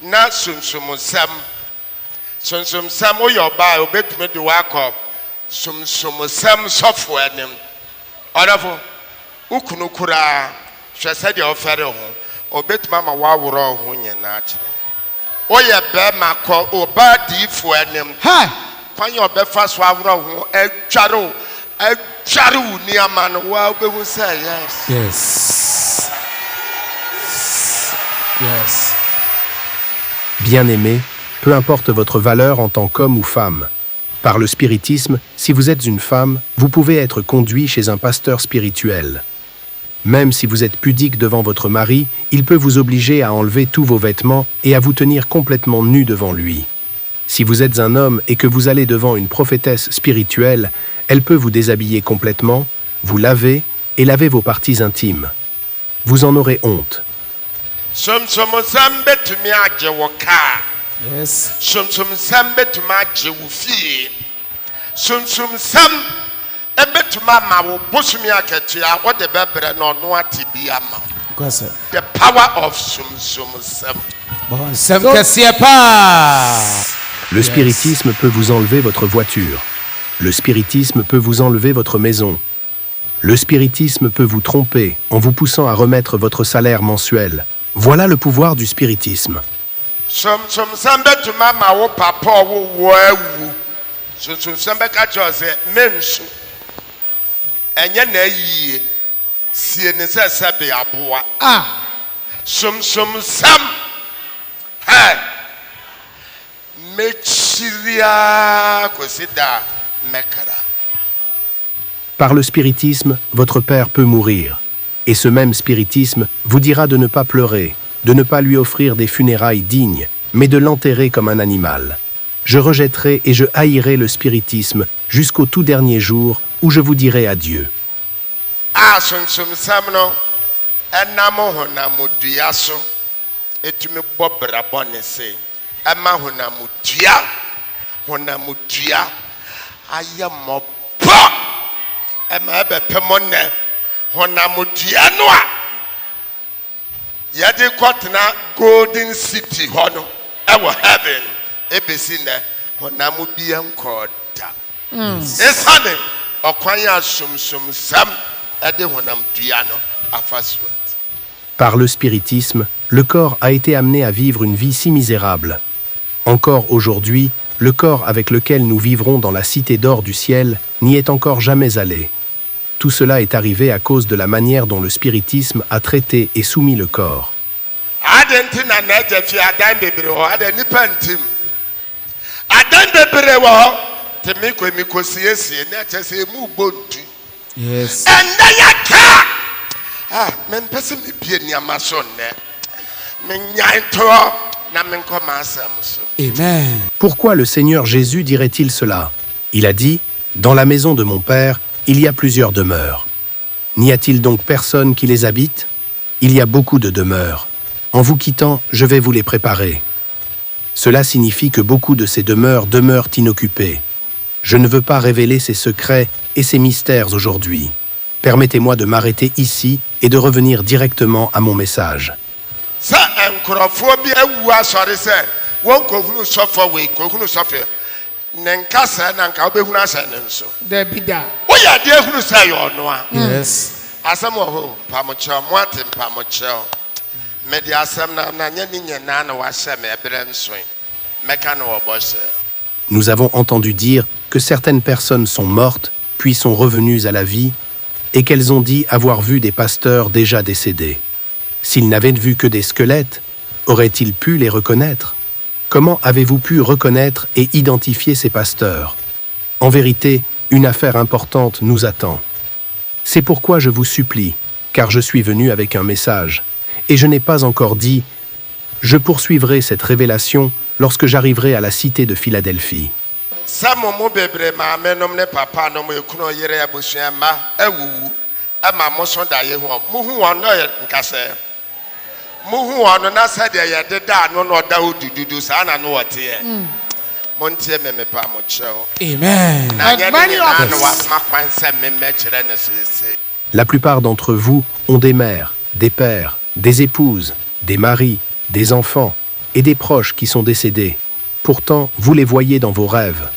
na sunsumsɛm woyɛ ɔba a obɛtumi de wakɔ sunsumsɛm sɔfo anim ɔdɔfo wokunu koraa hwɛ sɛdeɛ ɔfɛre ho obɛtumi ama woaworɔ ho nyinaa kyerɛ woyɛ bɛrima kɔ ɔba diifo anim kwan yɛ ɔbɛfa so aworɔ ho atware wo nneɛma no woa wobɛhu sɛ Yes. Yes. Bien-aimé, peu importe votre valeur en tant qu'homme ou femme. Par le spiritisme, si vous êtes une femme, vous pouvez être conduit chez un pasteur spirituel. Même si vous êtes pudique devant votre mari, il peut vous obliger à enlever tous vos vêtements et à vous tenir complètement nu devant lui. Si vous êtes un homme et que vous allez devant une prophétesse spirituelle, elle peut vous déshabiller complètement, vous laver et laver vos parties intimes. Vous en aurez honte. sunsumsɛm bɛtumi agye wo kaa Yes. sunsumsɛm bɛtumi agye wo fie sunsumsɛm ɛbɛtumi ama wo bosomi akatua wode bɛbrɛ na ɔno ate bi ama wo. Quoi ça? The power of sunsumsɛm. Bon, Seb, qu'est-ce qu'il y a pas? Le spiritisme peut vous enlever votre voiture. Le spiritisme peut vous enlever votre maison. Le spiritisme peut vous tromper en vous poussant à remettre votre salaire mensuel. Voilà le pouvoir du spiritisme. Sunsumsɛm bɛtumi ama wo papa a ɔwowɔ awu sunsumsɛm bɛka kyerɛ wo sɛ mensu ɛnyɛ na ayie sie ne sɛ sɛbe aboa sunsumsɛm mɛkyiriaa kɔsi da mɛkra. Par le spiritisme, votre père peut mourir. Et ce même spiritisme vous dira de ne pas pleurer, de ne pas lui offrir des funérailles dignes, mais de l'enterrer comme un animal. Je rejetterai et je haïrai le spiritisme jusqu'au tout dernier jour où je vous dirai adieu. Sunsumsɛm no ɛnam honamdua so ɛtumi bɔ bra bɔne se ɛma honamdua ayɛ mmɔbɔ ɛma ɛbɛpɛ mo nnɛ honamdua no a yɛde kɔtena golden city hɔ no ɛwɔ heaven ɛbɛsi nnɛ honam bia nkɔɔ da ɛsiane ɔkwan a sunsumsɛm ɛde honamdua no afa so. Par le spiritisme, le corps a été amené à vivre une vie si misérable. Encore aujourd'hui, le corps avec lequel nous vivrons dans la cité d'or du ciel n'y est encore jamais allé. Tout cela est arrivé à cause de la manière dont le spiritisme a traité et soumis le corps. Yes. Amen. Pourquoi le Seigneur Jésus dirait-il cela? Il a dit, « Dans la maison de mon Père, il y a plusieurs demeures. N'y a-t-il donc personne qui les habite? Il y a beaucoup de demeures. En vous quittant, je vais vous les préparer. » Cela signifie que beaucoup de ces demeures demeurent inoccupées. Je ne veux pas révéler ces secrets et ces mystères aujourd'hui. Permettez-moi de m'arrêter ici et de revenir directement à mon message. ne nkasa na nka wobɛhunu asɛ ne nso There be that. woyɛ adeɛ hunu sɛ yɛ ɔno a Yes. asɛm wɔ hɔ mpamokyɛw moate mpamokyɛw mede asɛm na nyɛ ne nyinaa na wahyɛ me ɛberɛ nsoe mɛka no wɔ bɔhyɛ. Nous avons entendu dire que certaines personnes sont mortes, puis sont revenues à la vie, et qu'elles ont dit avoir vu des pasteurs déjà décédés. S'ils n'avaient vu que des squelettes, auraient-ils pu les reconnaître? Comment avez-vous pu reconnaître et identifier ces pasteurs? En vérité, une affaire importante nous attend. C'est pourquoi je vous supplie, car je suis venu avec un message, et je n'ai pas encore dit « Je poursuivrai cette révélation lorsque j'arriverai à la cité de Philadelphie. » sɛ mo mo bebree maamenom ne papa nom ekunu yere abusua mma awuwu ama mo so da ye ho muhu wɔn no yɛ nkasɛ muhu wɔn na sɛ deɛ yɛde da no no da odududu saa na no wɔte yɛ mo ntie me pa mo kyɛw Amen. na And nyɛ many ne of na no wa us. ma kwan sɛ me mɛkyerɛ ne sese. La plupart d'entre vous ont des mères, des pères, des épouses, des maris, des enfants et des proches qui sont décédés. Pourtant, vous les voyez dans vos rêves.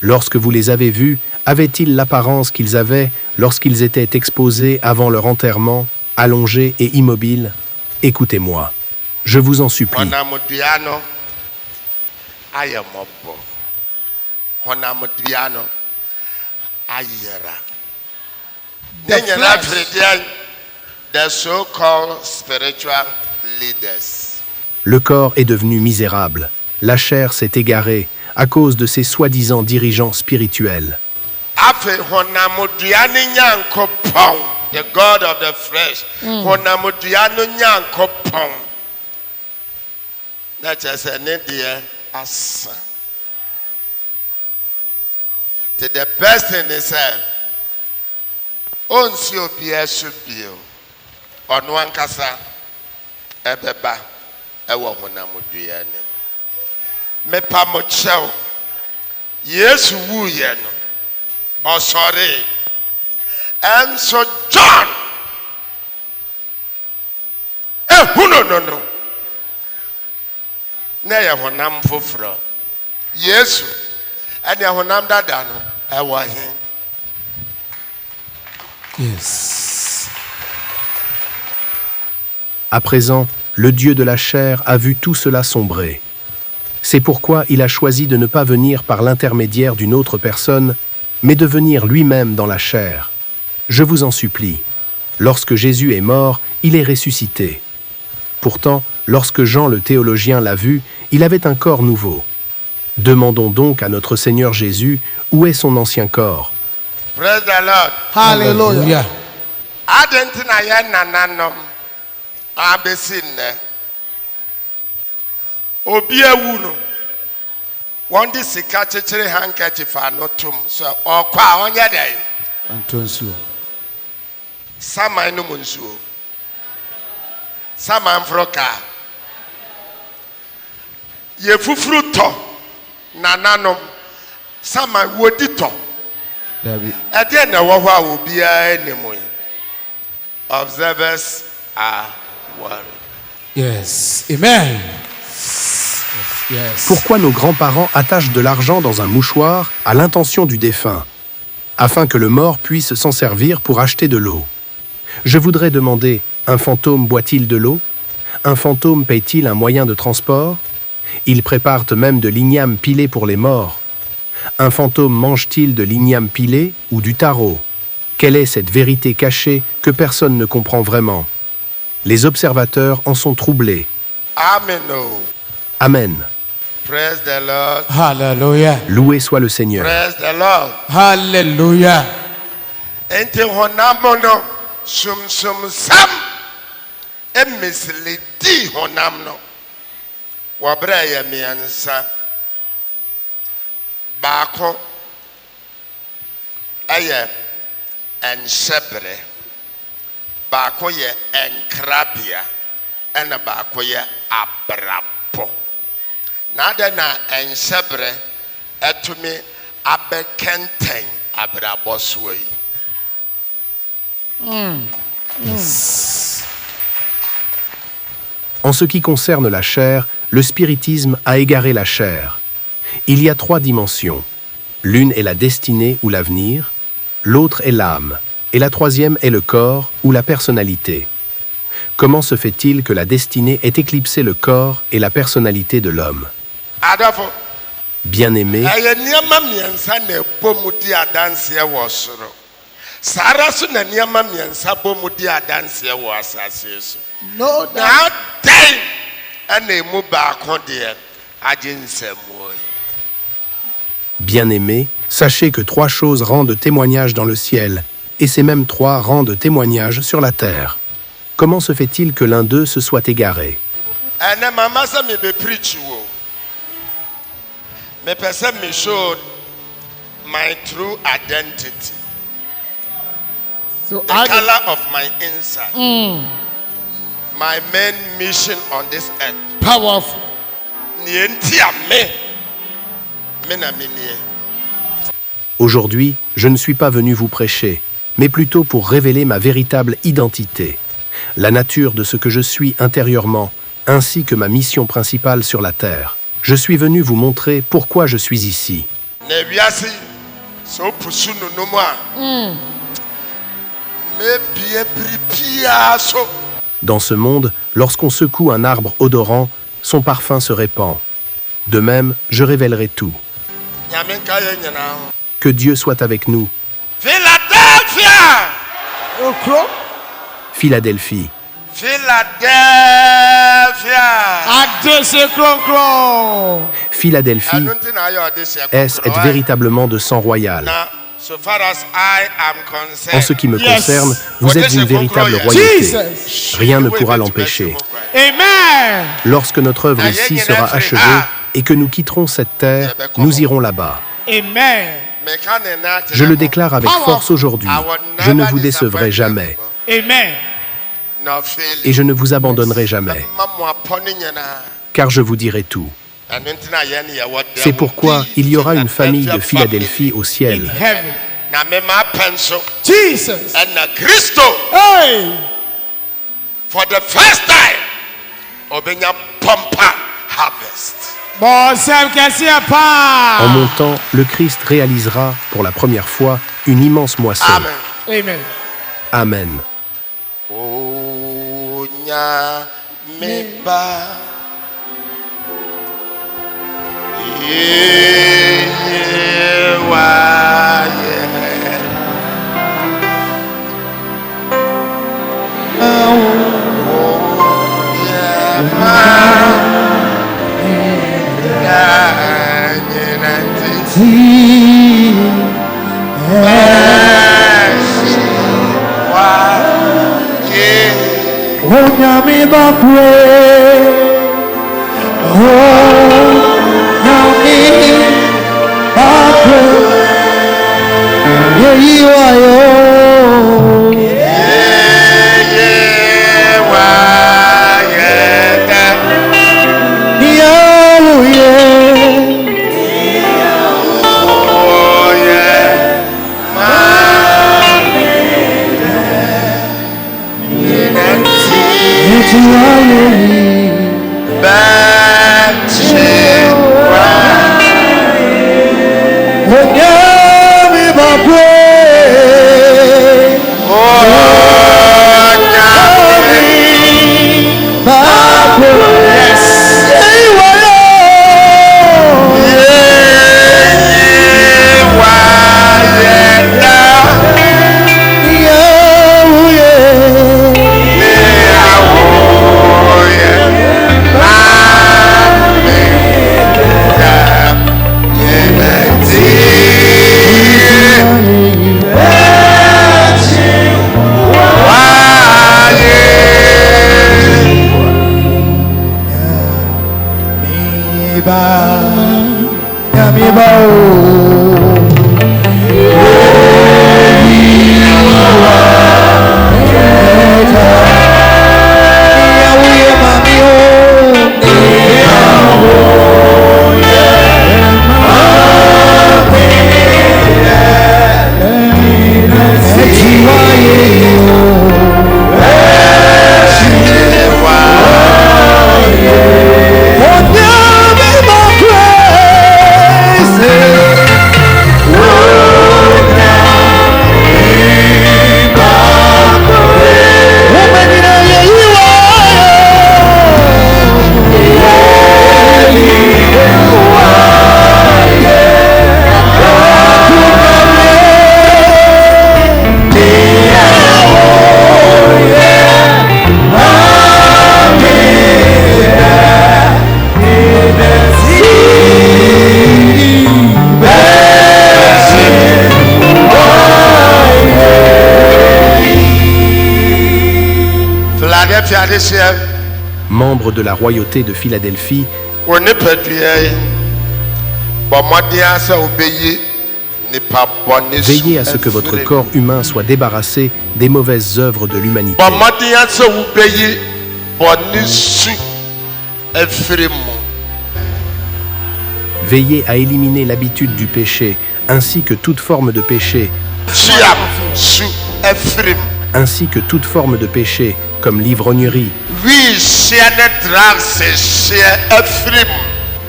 Lorsque vous les avez vus, avaient-ils l'apparence qu'ils avaient lorsqu'ils étaient exposés avant leur enterrement, allongés et immobiles? Écoutez-moi, je vous en supplie. Honam dua no ayɛ mmɔbɔ honam dua no ayɛra ne The nyinaa flesh. firi deɛ the so-called spiritual leaders. Le corps est devenu misérable. La chair s'est égarée à cause de ces soi-disant dirigeants spirituels. Afei honam dua no nyankopɔn the god of the flesh honam dua no nyankopɔn na kyerɛ sɛ ne deɛ asa te the best thing is sɛ ɔnsi obiara so bio ɔno ankasa ɛbɛba ɛwɔ honam dua no mepa mo kyɛw yesu wuyɛ no ɔsɔre ɛnso john ehunu no na yɛ honam foforɔ yesu ɛne honam dada no ɛwɔ he. Yes. À présent, le Dieu de la chair a vu tout cela sombrer. C'est pourquoi il a choisi de ne pas venir par l'intermédiaire d'une autre personne, mais de venir lui-même dans la chair. Je vous en supplie. Lorsque Jésus est mort, il est ressuscité. Pourtant, lorsque Jean le théologien l'a vu, il avait un corps nouveau. Demandons donc à notre Seigneur Jésus où est son ancien corps. Praise the Lord. Hallelujah. Adɛn na yɛ nananom abɛsi nnɛ obi awu no wɔn de sika kyekyere handkerchief ano tom so ɔkɔ a ɔnyɛ dɛn Antonio. saman no mu nsuo saman foro kaa yɛ fufuru tɔ nananom saman wodi tɔ David. ɛdeɛ na ɛwɔ hɔ a obiara anim yi observers are worried. Yes. Amen. Yes. Pourquoi nos grands-parents attachent de l'argent dans un mouchoir à l'intention du défunt, afin que le mort puisse s'en servir pour acheter de l'eau? Je voudrais demander, un fantôme boit-il de l'eau? Un fantôme paye-t-il un moyen de transport? Ils préparent même de l'igname pilé pour les morts. Un fantôme mange-t-il de l'igname pilé ou du taro? Quelle est cette vérité cachée que personne ne comprend vraiment? Les observateurs en sont troublés. Amen. Oh. Amen. Praise the Lord. Hallelujah. Loué soit le Seigneur. Praise the Lord. Hallelujah. Enti honam no sum sam emisledi honam no wɔbrɛ yɛ mmiɛnsa baako ɛyɛ ɛnhyɛbrɛ baako yɛ ɛnkrabea ɛna baako yɛ abrabɔ na adɛ na ɛnhyɛbrɛ ɛtumi abɛkɛntɛn abrabɔ soɔ yi. En ce qui concerne la chair, le spiritisme a égaré la chair. Il y a 3 dimensions. L'une est la destinée ou l'avenir, l'autre est l'âme, et la troisième est le corps ou la personnalité. Comment se fait-il que la destinée ait éclipsé le corps et la personnalité de l'homme? Adafo. Bien-aimé, Ɛyɛ nneɛma mmiɛnsa na ɛbɔ mu di adanseɛ wɔ soro. Saa ara so na nneɛma mmiɛnsa bɔ mu di adanseɛ wɔ asase so. No Na doubt. adan ɛna emu baako deɛ agye nsɛm wɔ yi. bien-aimé, sachez que 3 choses rendent témoignage dans le ciel, et ces mêmes 3 rendent témoignage sur la terre. Comment se fait-il que l'un d'eux se soit égaré? Ɛnɛ mama sɛ mebe preach wo. Mepɛ sɛ me show my true identity. So The color of my inside. My main mission on this earth. powerful. Nea nti a me na me nie. Aujourd'hui, je ne suis pas venu vous prêcher, mais plutôt pour révéler ma véritable identité, la nature de ce que je suis intérieurement, ainsi que ma mission principale sur la terre. Je suis venu vous montrer pourquoi je suis ici. Na wiase sɛ opusu no no mu a. Mebie biribiara so. Dans ce monde, lorsqu'on secoue un arbre odorant, son parfum se répand. De même, je révélerai tout. Nyame nka yɛn nyinaa ho. Que Dieu soit avec nous. Philadelphia. Okro. Philadelphie. Philadelphia. Adese kronkron. Philadelphie, Ɛno nti na ayɛ ɔde hyɛ est être kɔkɔrɔ. véritablement de sang royal. Na so far as I am concerned. En ce qui me Yes. concerne, vous êtes une véritable royauté. Jesus. Rien ne pourra l'empêcher. Amen. Lorsque notre œuvre ici sera achevée et que nous quitterons cette terre, nous irons là-bas. Amen. Je le déclare avec force aujourd'hui. Je ne vous décevrai jamais Amen. et je ne vous abandonnerai jamais, car je vous dirai tout. C'est pourquoi il y aura une famille de Philadelphie au In ciel. heaven. Na mema penso Jesus. ɛna Kristo Hey. for the first time obenya bumper harvest. Bon, Sam Kassia En pa. montant, le Christ réalisera pour la première fois une immense moisson. Amen. Amen. Amen. Onya meba Onyami bakwe, Onyami bakwe, yeyiwayo, niyawuye, nitiwaye. Onyami bakwe, bakwe, yeyiwayo, niyawuye. Onyami bakwe, awurade fiade hyɛ Membre de la royauté de Philadelphie, wo nipadua yi bɔ mmɔden a sɛ wobɛyi nipa bɔne so veillez à ce que votre afiri mu. corps humain soit débarrassé des mauvaises œuvres de l'humanité. bɔ mmɔden a sɛ wobɛyi bɔne su afiri mu. Veillez à éliminer l'habitude du péché, ainsi que toute forme de péché, Tua su afiri mu. ainsi que toute forme de péché, comme l'ivrognerie, Wiihyeɛ ne drugs hyeɛ afiri mu.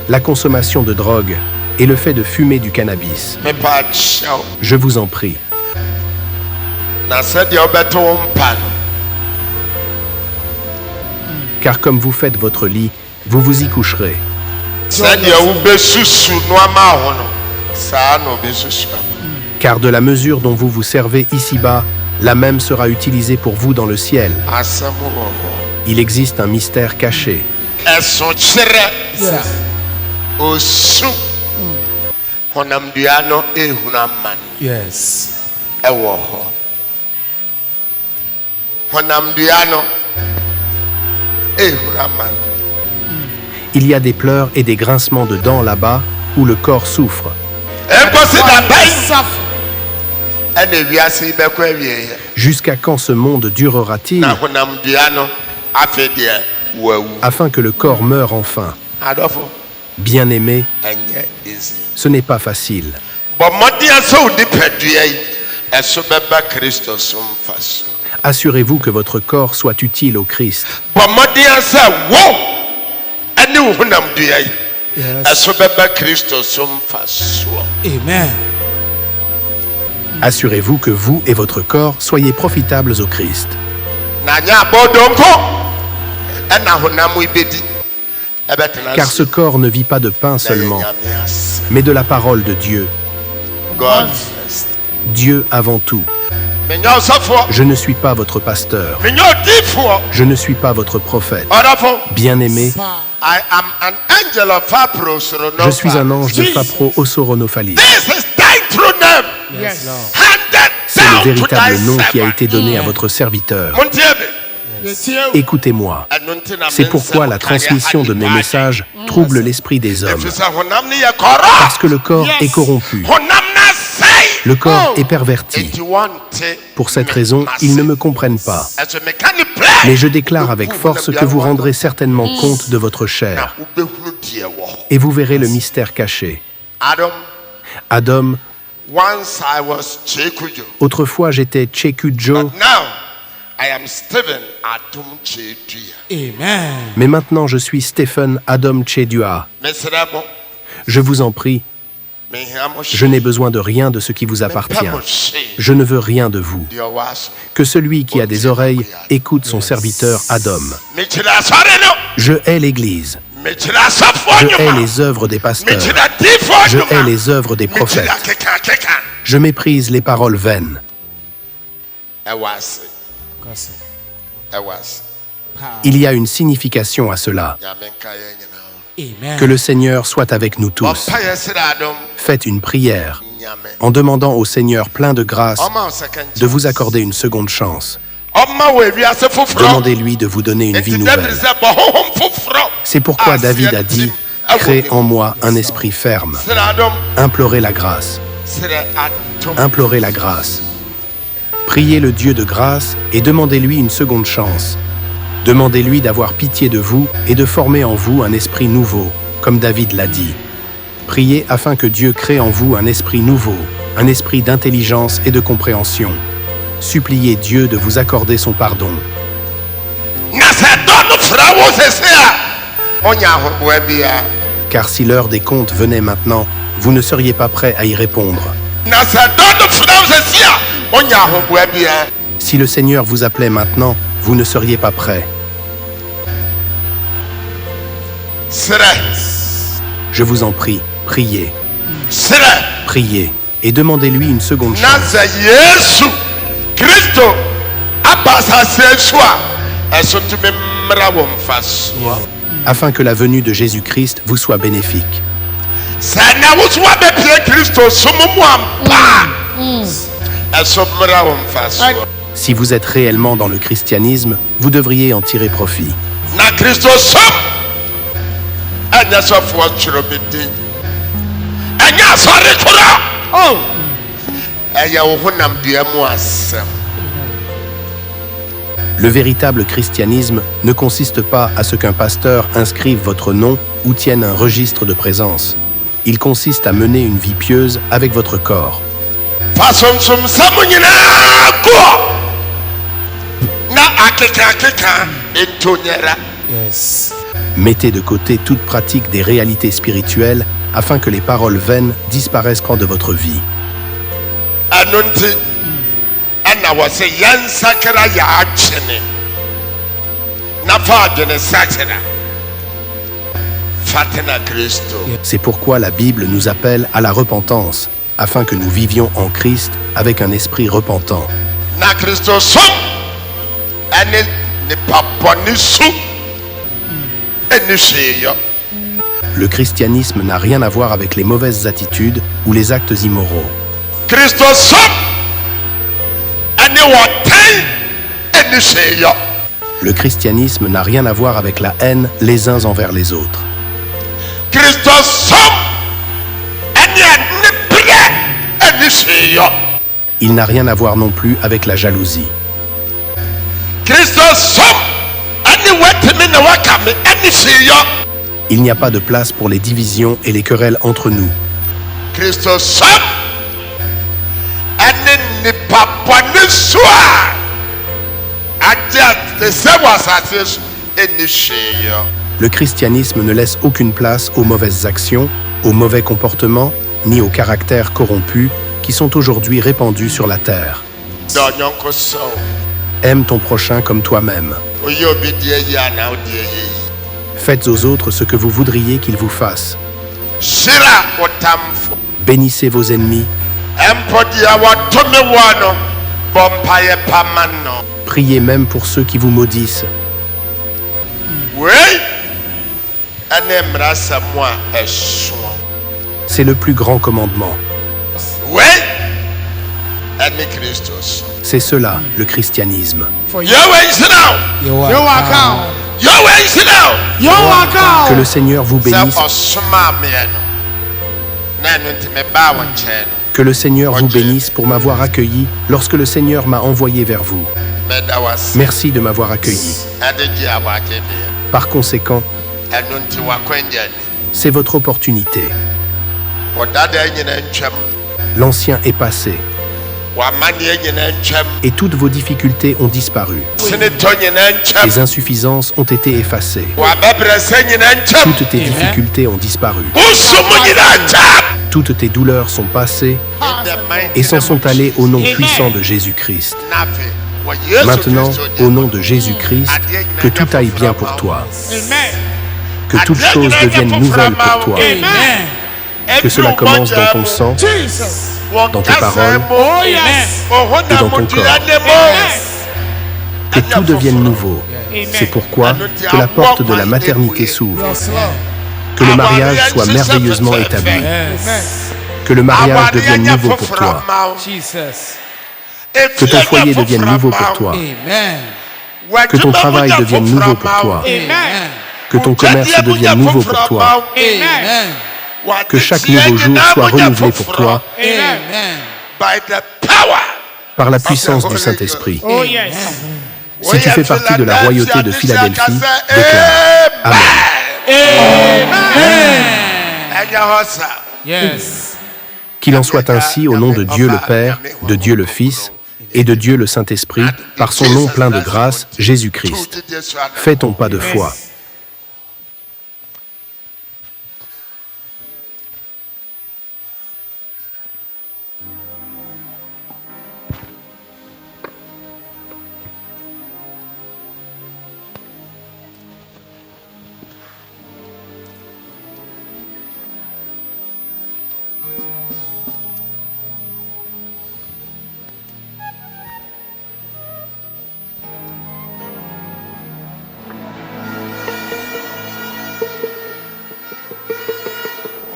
la consommation de drogue et le fait de fumer du cannabis. mepa kyɛw Je vous en prie, na sɛdeɛ wobɛto wo mpa no car comme vous faites votre lit, vous vous y coucherez. sɛdeɛ wobɛsusu nnoɔma ho no saa na wobɛsusu ama. Car de la mesure dont vous vous servez ici-bas, la même sera utilisée pour vous dans le ciel. asɛm wɔ hɔ Il existe un mystère caché. ɛso kyerɛ osu honamdua no ehunu ama no Yes. ɛwɔ hɔ honamdua no ehunu ama no. Il y a des pleurs et des grincements de dents là-bas où le corps souffre, ɛnkɔsi da bɛn Suffer. ɛna wiase yi bɛkɔ awieɛ jusqu'à quand ce monde durera-t-il na honamdua no afei deɛ wawu. afin que le corps meure enfin? adɔfo Bien-aimé, ɛnyɛ easy. ce n'est pas facile. bɔ mmɔden a sɛ wo nipadua yi ɛso bɛba kristo so mfa so. Assurez-vous que votre corps soit utile au Christ. bɔ mmɔden a sɛ wo ɛne wo honamdua yi Yes. ɛso bɛba kristo so mfa so. Amen. Assurez-vous que vous et votre corps soyez profitables au Christ. na nyɛ abɔdonko ɛna honam yi bɛdi ɛbɛtena Car ce corps ne vit pas de pain seulement, Nyame ase. mais de la parole de Dieu. God first. Dieu avant tout. menyɛ ɔsɔfoɔ Je ne suis pas votre pasteur. menyɛ odiifoɔ Je ne suis pas votre prophète. ɔdɔfo. Bien-aimé, I am an angel of Faprosoronofa. je suis un ange de Jesus. Fapro Osoronophalie. This is thy true name. Yes, Lord. Handed C'est le down to véritable thy nom qui a servant. été donné à votre serviteur. Montie me. Écoutez-moi. Ɛno nti na C'est me pourquoi nsɛm la ka transmission de yɛ mes ade messages trouble l'esprit des hommes. Ɛfiri sɛ honam no yɛ corrupt. Parce que le corps est corrompu. Honam no asɛe. Le corps est perverti. Enti wɔnte Pour cette me raison, m'ase. ils ne me comprennent pas. Ɛso meka ne brɛ. Mais je déclare avec force que vous rendrez certainement compte de votre chair. Na wobɛhunu deɛ wɔ hɔ. Et vous verrez le mystère caché. Adam, Adam, once I was Chekujo. autrefois j'étais Chekujo, But now I am Stephen Adum Cheduya. Amen. mais maintenant je suis Stephen Adam Chedua. Mesrɛ mo, Je vous en prie, mehia mo je n'ai besoin de rien de ce qui vous appartient. Je ne veux rien de vous. deɛ ɔwɔ aso. Que celui qui a des oreilles écoute son serviteur Adam. Mekyerɛ asɔre no. Je hais l'Église. Mekyerɛ asɔfoɔ Je hais nnwuma. les œuvres des pasteurs. Mekyerɛ adiifoɔ Je nnwuma. hais les œuvres des Mekyerɛ prophètes. akekakeka. Je méprise les paroles vaines. Ɛwɔ ase. Ɛwɔ ase. Il y a une signification à cela. Nyame nka yɛn nyinaa. Amen. Que le Seigneur soit avec nous tous. Ɔmpaeɛ srɛ adom. Faites une prière Nyame. en demandant au Seigneur plein de grâce Ɔma wo second de vous chance. accorder une seconde chance. Ɔma wo ewiase foforɔ. Demandez-lui de vous donner une vie Enti David nouvelle. sɛ bɔ honhom foforɔ. C'est pourquoi Aseɛ David a tim dit ɛwɔ crée me en mu. moi un esprit ferme. Srɛ adom. Implorez la grâce. Srɛ adom. Implorez la grâce. Priez le Dieu de grâce et demandez-lui une seconde chance. Demandez-lui d'avoir pitié de vous et de former en vous un esprit nouveau, comme David l'a dit. Priez afin que Dieu crée en vous un esprit nouveau, un esprit d'intelligence et de compréhension. Suppliez Dieu de vous accorder son pardon. Na sɛ dɔ no fra wo sese a, ɔnya ahoboa biara. Car si l'heure des comptes venait maintenant, vous ne seriez pas prêt à y répondre. Na sɛ dɔ no fra wo sese a, ɔnya ahoboa biara. Si le Seigneur vous appelait maintenant, vous ne seriez pas prêt. Srɛ, Je vous en prie, priez, srɛ. priez, et demandez-lui une seconde Na chance. sɛ Yesu Kristo aba asase so a, ɛso tumi mmra wo mfa soɔ. Afin que la venue de Jésus-Christ vous soit bénéfique. Sɛ na wo so woabɛpie Kristo som mu ampa a, ɛso mmra wo mfa soɔ. Si vous êtes réellement dans le christianisme, vous devriez en tirer profit. Na Kristo som. Anya sɔfoɔ twerɛ me din. Ɛnyɛ asɔre korɔ. Oh. Ɛyɛ wo honam dua mu asɛm. Le véritable christianisme ne consiste pas à ce qu'un pasteur inscrive votre nom ou tienne un registre de présence. Il consiste à mener une vie pieuse avec votre corps. Fa somsomsɛm nyinaa go. Na akeka ntonyara. Yes. Mettez de côté toute pratique des réalités spirituelles afin que les paroles vaines disparaissent de votre vie. Ɛno nti ɛna wɔ sɛ yɛnsakra yɛ akyene. Na fa adwene sakra. Fatena Kristo. C'est pourquoi la Bible nous appelle à la repentance, afin que nous vivions en Christ avec un esprit repentant. Na Kristo som. Ɛne nipa bɔne su. Ɛne hwee yɔ. Le christianisme n'a rien à voir avec les mauvaises attitudes ou les actes immoraux. Kristo som. Ɛne wɔtan. Ɛne hwee yɔ. Le christianisme n'a rien à voir avec la haine les uns envers les autres. Kristo som. Ɛne anibrɛ. Ɛne hwee yɔ. Il n'a rien à voir non plus avec la jalousie. Kristo som. Ɛne wɔtemi na wɔka me. Ɛne hwee yɔ. Il n'y a pas de place pour les divisions et les querelles entre nous. Kristo som. Ɛne nipa bɔne su a. Agye te sɛ wɔ asase so. Ɛne hwee yɔ. Le christianisme ne laisse aucune place aux mauvaises actions, aux mauvais comportements, ni aux caractères corrompus qui sont aujourd'hui répandus sur la terre. Dɔ ɔnyɔnko sɔ. Aime ton prochain comme toi-même. Oyɛ obi deɛ yi ana ɔdeɛ yi. Faites aux autres ce que vous voudriez qu'ils vous fassent. Hyira ɔtamfo. Bénissez vos ennemis. Mpo deɛ wɔto me wɔ no. Bɔ mpaeɛ pama no. Priez même pour ceux qui vous maudissent. Wei ɛne mmerasɛm a ɛsoɔ. C'est le plus grand commandement. Wei ɛne Kristo so. C'est cela, le christianisme. For you. Yɛwɔ nhyira o. You walk out. Yɛwɔ nhyira o. You walk Que out. le Seigneur vous Sɛ bénisse. ɔsomaa meɛ no. Na ɛno nti mebaa wo nkyɛn no. Que le Seigneur vous bénisse pour m'avoir accueilli lorsque le Seigneur m'a envoyé vers vous. Mɛda wo ase. Merci de m'avoir accueilli. Ɛde gye awagye deɛ. Par conséquent, Ɛno nti wakwanya ni. c'est votre opportunité. Wɔdada nyina ntwam. L'ancien est passé W'amanneɛ nyina ntwam. et toutes vos difficultés ont disparu. Senetɔ nyina ntwam. Les insuffisances ont été effacées. W'abɛbrɛsɛ nyina ntwam. Toutes tes difficultés ont disparu. Wosom nyina ntwam. Toutes tes douleurs sont passées et s'en sont allées au nom puissant de Jésus-Christ. Maintenant, au nom de Jésus-Christ, que tout aille bien pour toi. Amen. Que toutes choses deviennent nouvelles pour toi. Amen. Que cela commence dans ton sang, Jesus. dans tes paroles, Oh yes. et dans ton corps. Que tout devienne nouveau. C'est pourquoi que la porte de la maternité s'ouvre. Yes, Lord. Que le mariage soit merveilleusement établi. Amen. Que le mariage devienne nouveau pour toi. Jesus. Que ton foyer devienne nouveau pour toi. Amen. Que ton travail devienne nouveau pour toi. Amen. Que ton commerce devienne nouveau pour toi. Amen. Que chaque nouveau jour soit renouvelé pour toi Amen. par la puissance du Saint-Esprit. Oh yes. Si tu fais partie de la royauté de Philadelphie, déclare Amen. Yes. Qu'il en soit ainsi au nom de Dieu le Père, de Dieu le Fils et de Dieu le Saint-Esprit, par son nom plein de grâce, Jésus-Christ. Fais ton pas de foi.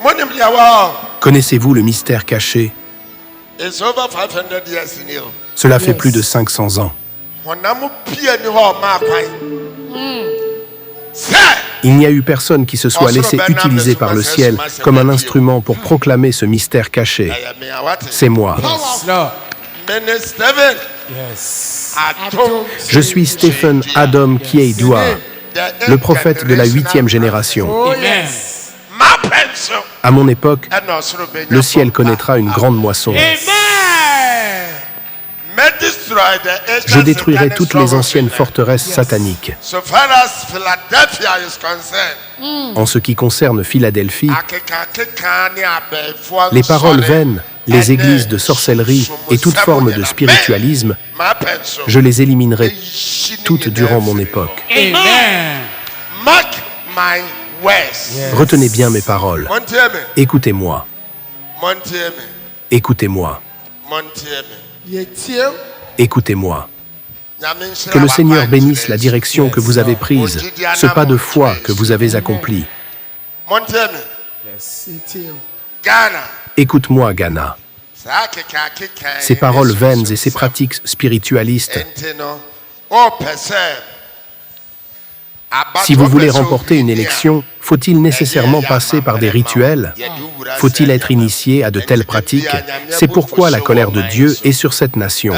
Monim yawa. Connaissez-vous le mystère caché? It's over 500 years in you. Cela fait plus de 500 ans. Il n'y a eu personne qui se soit laissé utiliser par le ciel comme un instrument pour proclamer ce mystère caché. C'est moi. Je suis Stephen Adam Kiedua, le prophète de la 8e génération. À mon époque, le ciel connaîtra une grande moisson. Je détruirai toutes les anciennes forteresses sataniques. En ce qui concerne Philadelphie, les paroles vaines, les églises de sorcellerie et toute forme de spiriitualisme, je les éliminerai toutes durant mon époque. Retenez bien mes paroles. Écoutez-moi. Écoutez-moi. Écoutez-moi. Que le Seigneur bénisse la direction que vous avez prise, ce pas de foi que vous avez accompli. Écoute-moi, Ghana. Ces paroles vaines et ces pratiques spiritualistes, si vous voulez remporter une élection, faut-il nécessairement passer par des rituels? Faut-il être initié à de telles pratiques? C'est pourquoi la colère de Dieu est sur cette nation.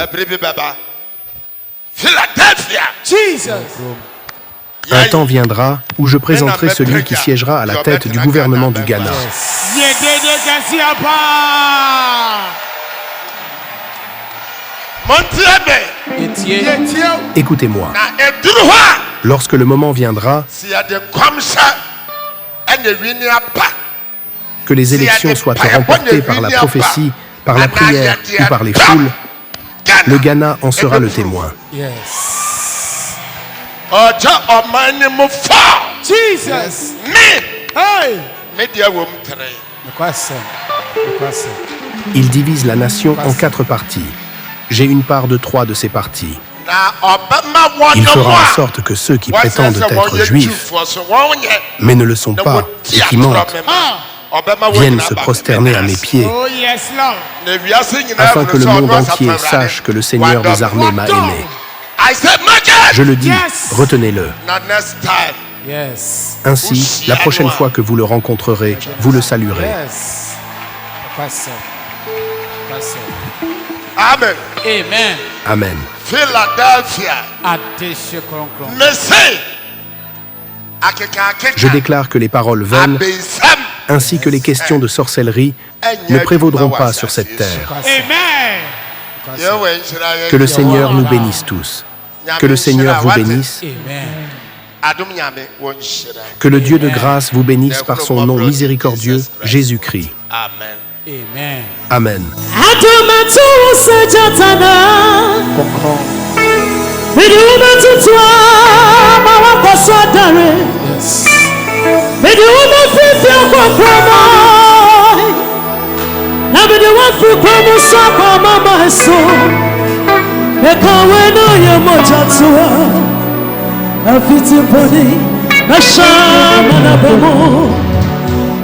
Un temps viendra où je présenterai celui qui siégera à la tête du gouvernement du Ghana. Écoutez-moi. Lorsque le moment viendra, que les élections soient remportées par la prophétie, par la prière ou par les foules, le Ghana en sera le témoin. Il divise la nation en 4 parties. J'ai une part de 3 de ces parties. Il fera en sorte que ceux qui prétendent être juifs, mais ne le sont pas et qui mentent, viennent se prosterner à mes pieds, afin que le monde entier sache que le Seigneur des armées m'a aimé. Je le dis, retenez-le. Ainsi, la prochaine fois que vous le rencontrerez, vous le saluerez. Amen. Amen. Amen. Philadelphia. Je déclare que les paroles vaines, ainsi que les questions de sorcellerie, ne prévaudront pas sur cette terre. Que le Seigneur nous bénisse tous. Que le Seigneur vous bénisse. Que le Dieu de grâce vous bénisse par son nom miséricordieux, Jésus-Christ. Amen. Amen. Amen.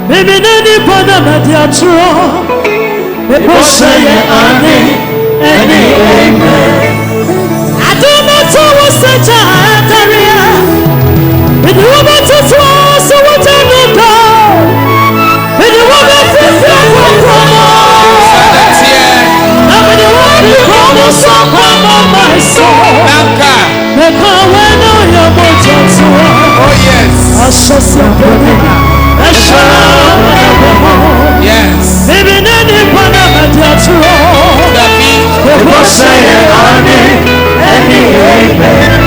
Baby, nani bona madiatro. People say amen, amen. I don't know to what's such a career. When you want to try, so what I know. When you want to feel I'm when you want to come on some of my soul. Make a way no your motor. Oh yes. I shall say yes. Baby, nani pana madiatro. People say amen, amen.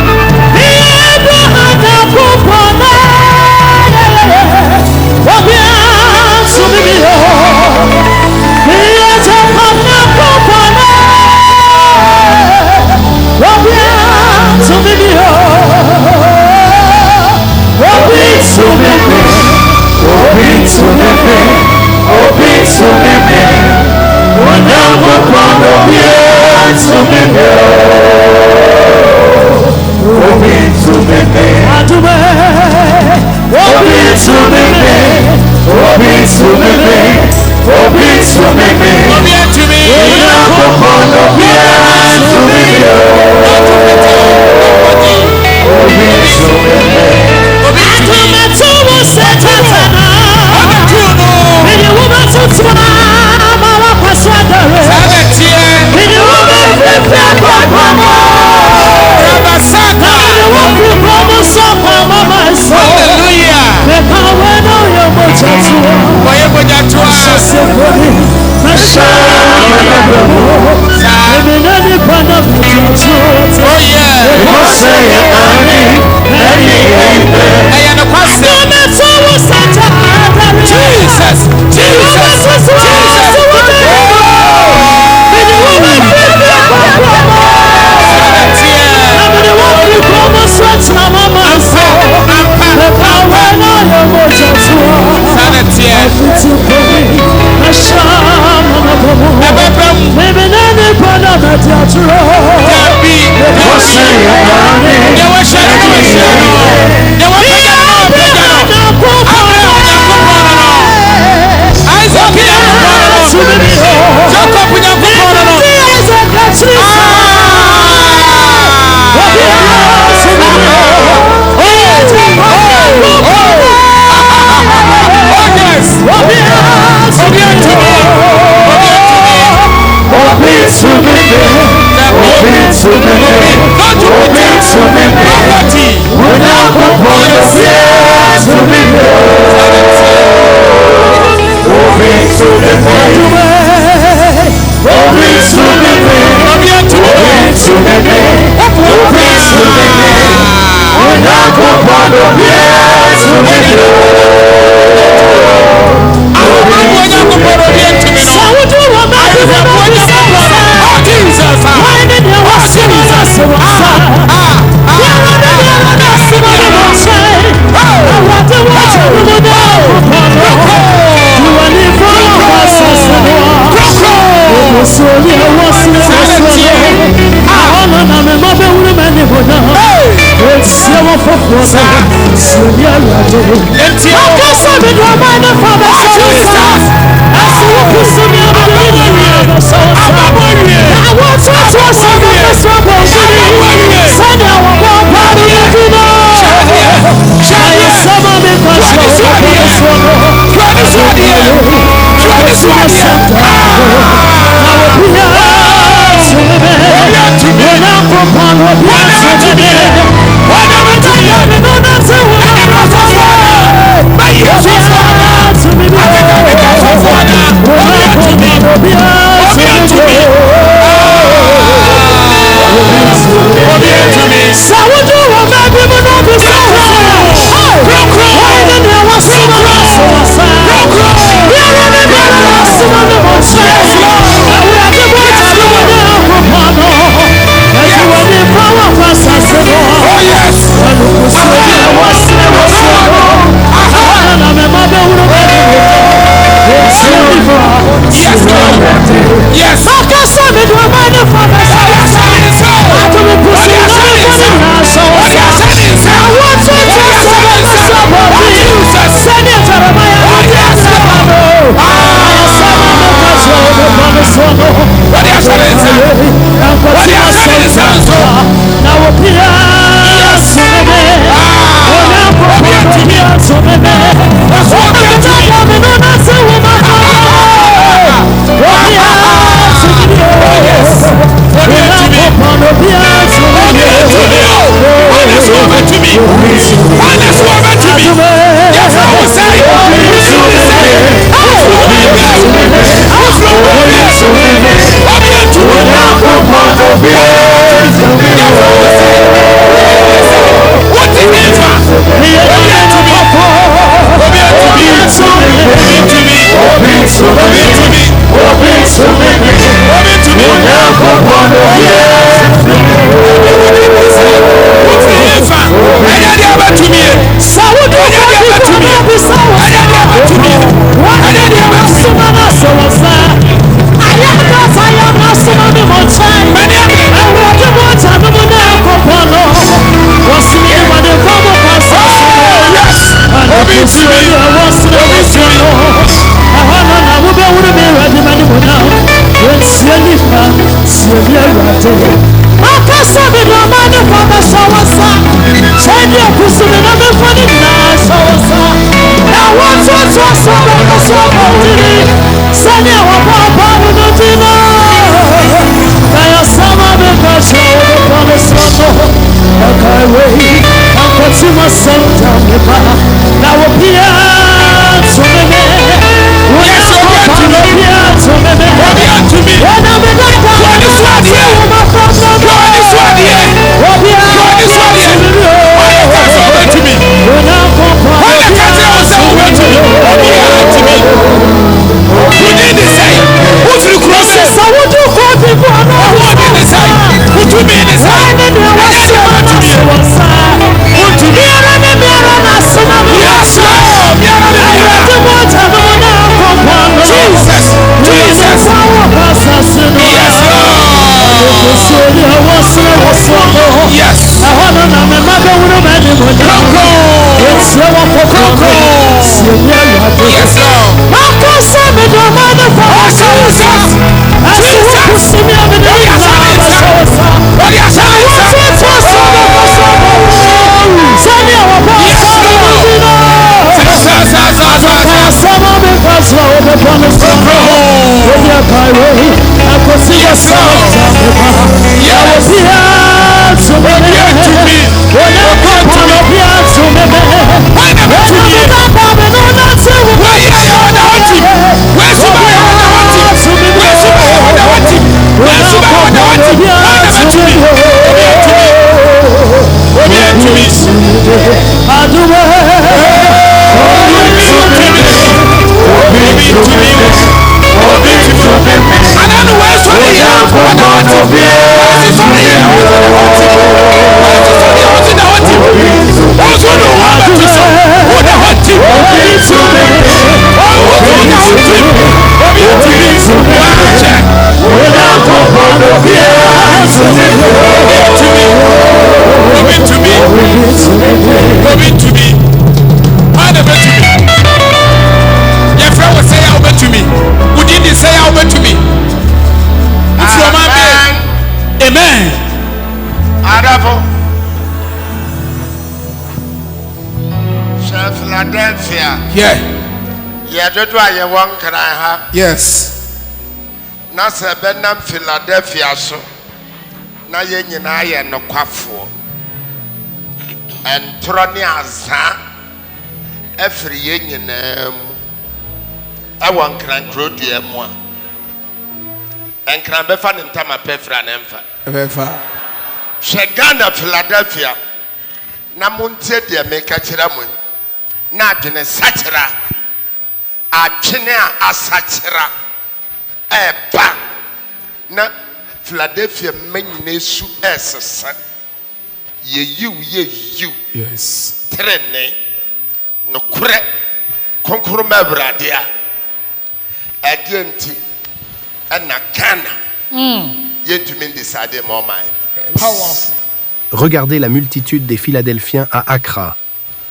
Now Amen. Adafo. Philadelphia. Yeah. Yɛdodo a yɛwɔ nkran ha. Yes. Na sɛ bɛnam Philadelphia so na yɛn nyinaa yɛ nokwafoɔ. Ntorɔ ne asa ɛfiri yɛn nyinaa mu ɛwɔ nkran kurodua mu a nkran bɛfa ne ntama pɛfra ne mfa. Ebefa. Hwɛ Ghana Philadelphia na montie deɛ meka kyerɛ mo na adwene sakyera atwene a asakyera ɛba na Philadelphia manyina su ɛsesa yeyiw Yes. trene nokorɛ konkroma awurade a ɛdeɛ nti ɛna Ghana yɛntumi ndesade ma ɔman. Powerful. Regardez la multitude des Philadelphiens à Accra.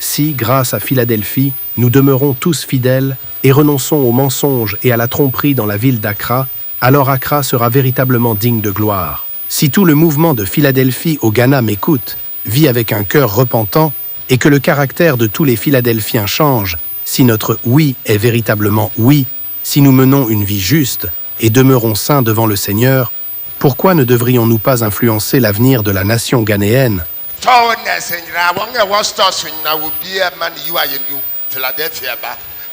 Si, grâce à Philadelphie, nous demeurons tous fidèles et renonçons aux mensonges et à la tromperie dans la ville d'Accra, alors Accra sera véritablement digne de gloire. Si tout le mouvement de Philadelphie au Ghana m'écoute, vit avec un cœur repentant et que le caractère de tous les Philadelphiens change, si notre oui est véritablement oui, si nous menons une vie juste et demeurons saints devant le Seigneur, pourquoi ne devrions-nous pas influencer l'avenir de la nation ghanéenne?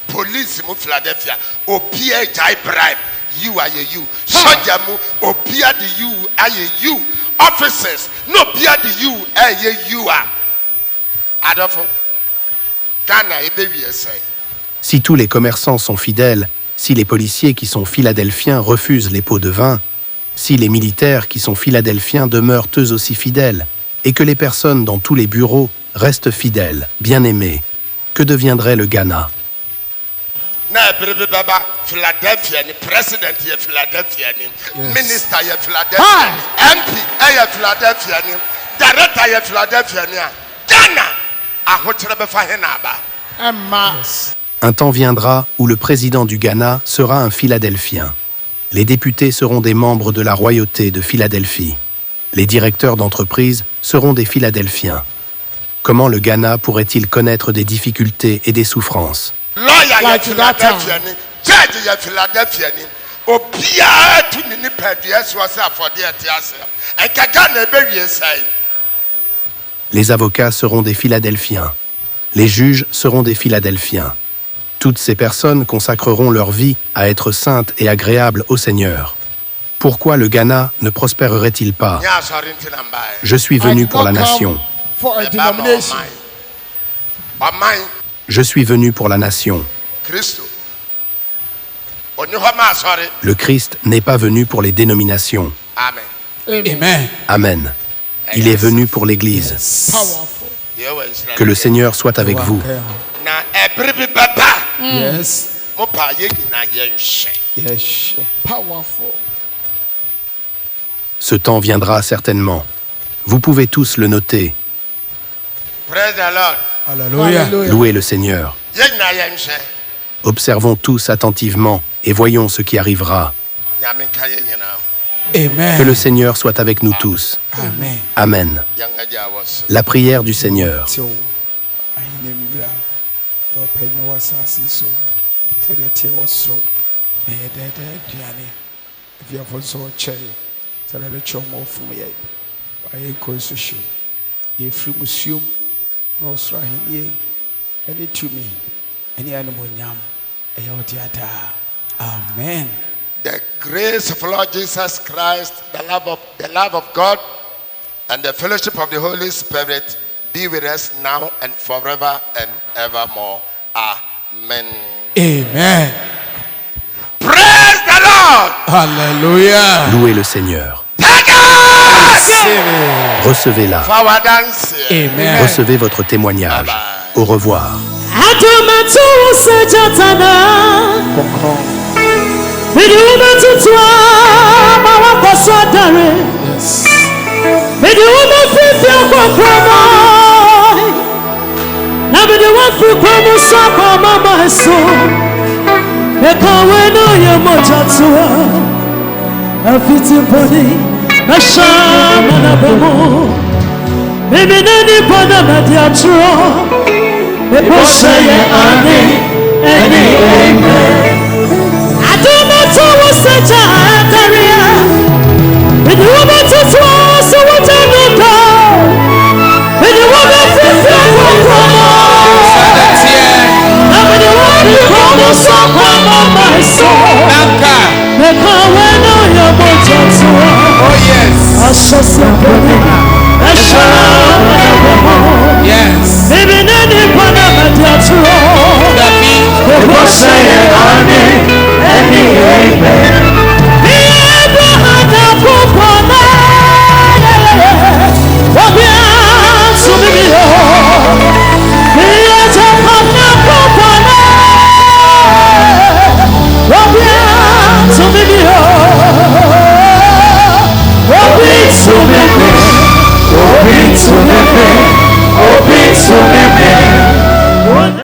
Police mu Philadelphia, opia jai bribe, you are you. Soldier mu opia the you are you. Officers no opia the you you are. Adolfo, Ghana baby say. Si tous les commerçants sont fidèles, si les policiers qui sont philadelphiens refusent les pots de vin, si les militaires qui sont philadelphiens demeurent eux aussi fidèles, et que les personnes dans tous les bureaux restent fidèles, bien-aimés, que deviendrait le Ghana? Na brebe baba Philadelphia ni president ya Philadelphia ni minister ya Philadelphia MP ya Philadelphia ni director ya Philadelphia ni Ghana ahokyere befa he na ba Emma. Un temps viendra où le président du Ghana sera un Philadelphien. Les députés seront des membres de la royauté de Philadelphie. Les directeurs d'entreprise seront des Philadelphiens. Comment le Ghana pourrait-il connaître des difficultés et des souffrances? Lawyer ya Like that Philadelphia ni judge ya Philadelphia ni obia tu ni pedua so asa afode etiase enka Ghana bewie sai. Les avocats seront des Philadelphiens. Les juges seront des Philadelphiens. Toutes ces personnes consacreront leur vie à être saintes et agréables au Seigneur. Pourquoi le Ghana ne prospérerait-il pas? Nya sorry ntina mbae. Je suis venu pour la nation. For a denomination. Amai Je suis venu pour la nation. Christo. Oni homa sorry. Le Christ n'est pas venu pour les dénominations. Amen. Amen. Amen. Il est venu pour l'Église. Powerful. Yewa Israel. Que le Seigneur soit avec vous. Na ebribi baba. Yes. Mo pa ye nyina ye nhye. Yes. Powerful. Ce temps viendra certainement. Vous pouvez tous le noter. Praise the Lord. Hallelujah. Louez le Seigneur. Ye nyina ye nhye. Observons tous attentivement et voyons ce qui arrivera. Nyame ka ye nyina. Amen. Que le Seigneur soit avec nous tous. Amen. Amen. Yanga ja was. La prière du Seigneur. So, ayinemra. Do penya wasasi so. So the tear was so. Me de diane. If you have so che. So the chomo from ye. Ayi koso show. Ye free museum. No srahin ye. Any to me. Any animal nyam. Ayodiata. Amen. The grace of Lord Jesus Christ, the love of God, and the fellowship of the Holy Spirit be with us now and forever and evermore. Amen. Amen. Praise the Lord. Hallelujah. Louez le Seigneur. Take it. Recevez-la. Forward dance. Amen. Recevez votre témoignage. Au revoir. Adomatu sejatana Bidumatutua mawakosadare Yes. Bidumafifia kwa krama Na bidumafikwa musakwa mama eso Ekaweno ya mojatua Afiti poni Ashama na bemo Mimi nani pana mediatro Say amen, amen.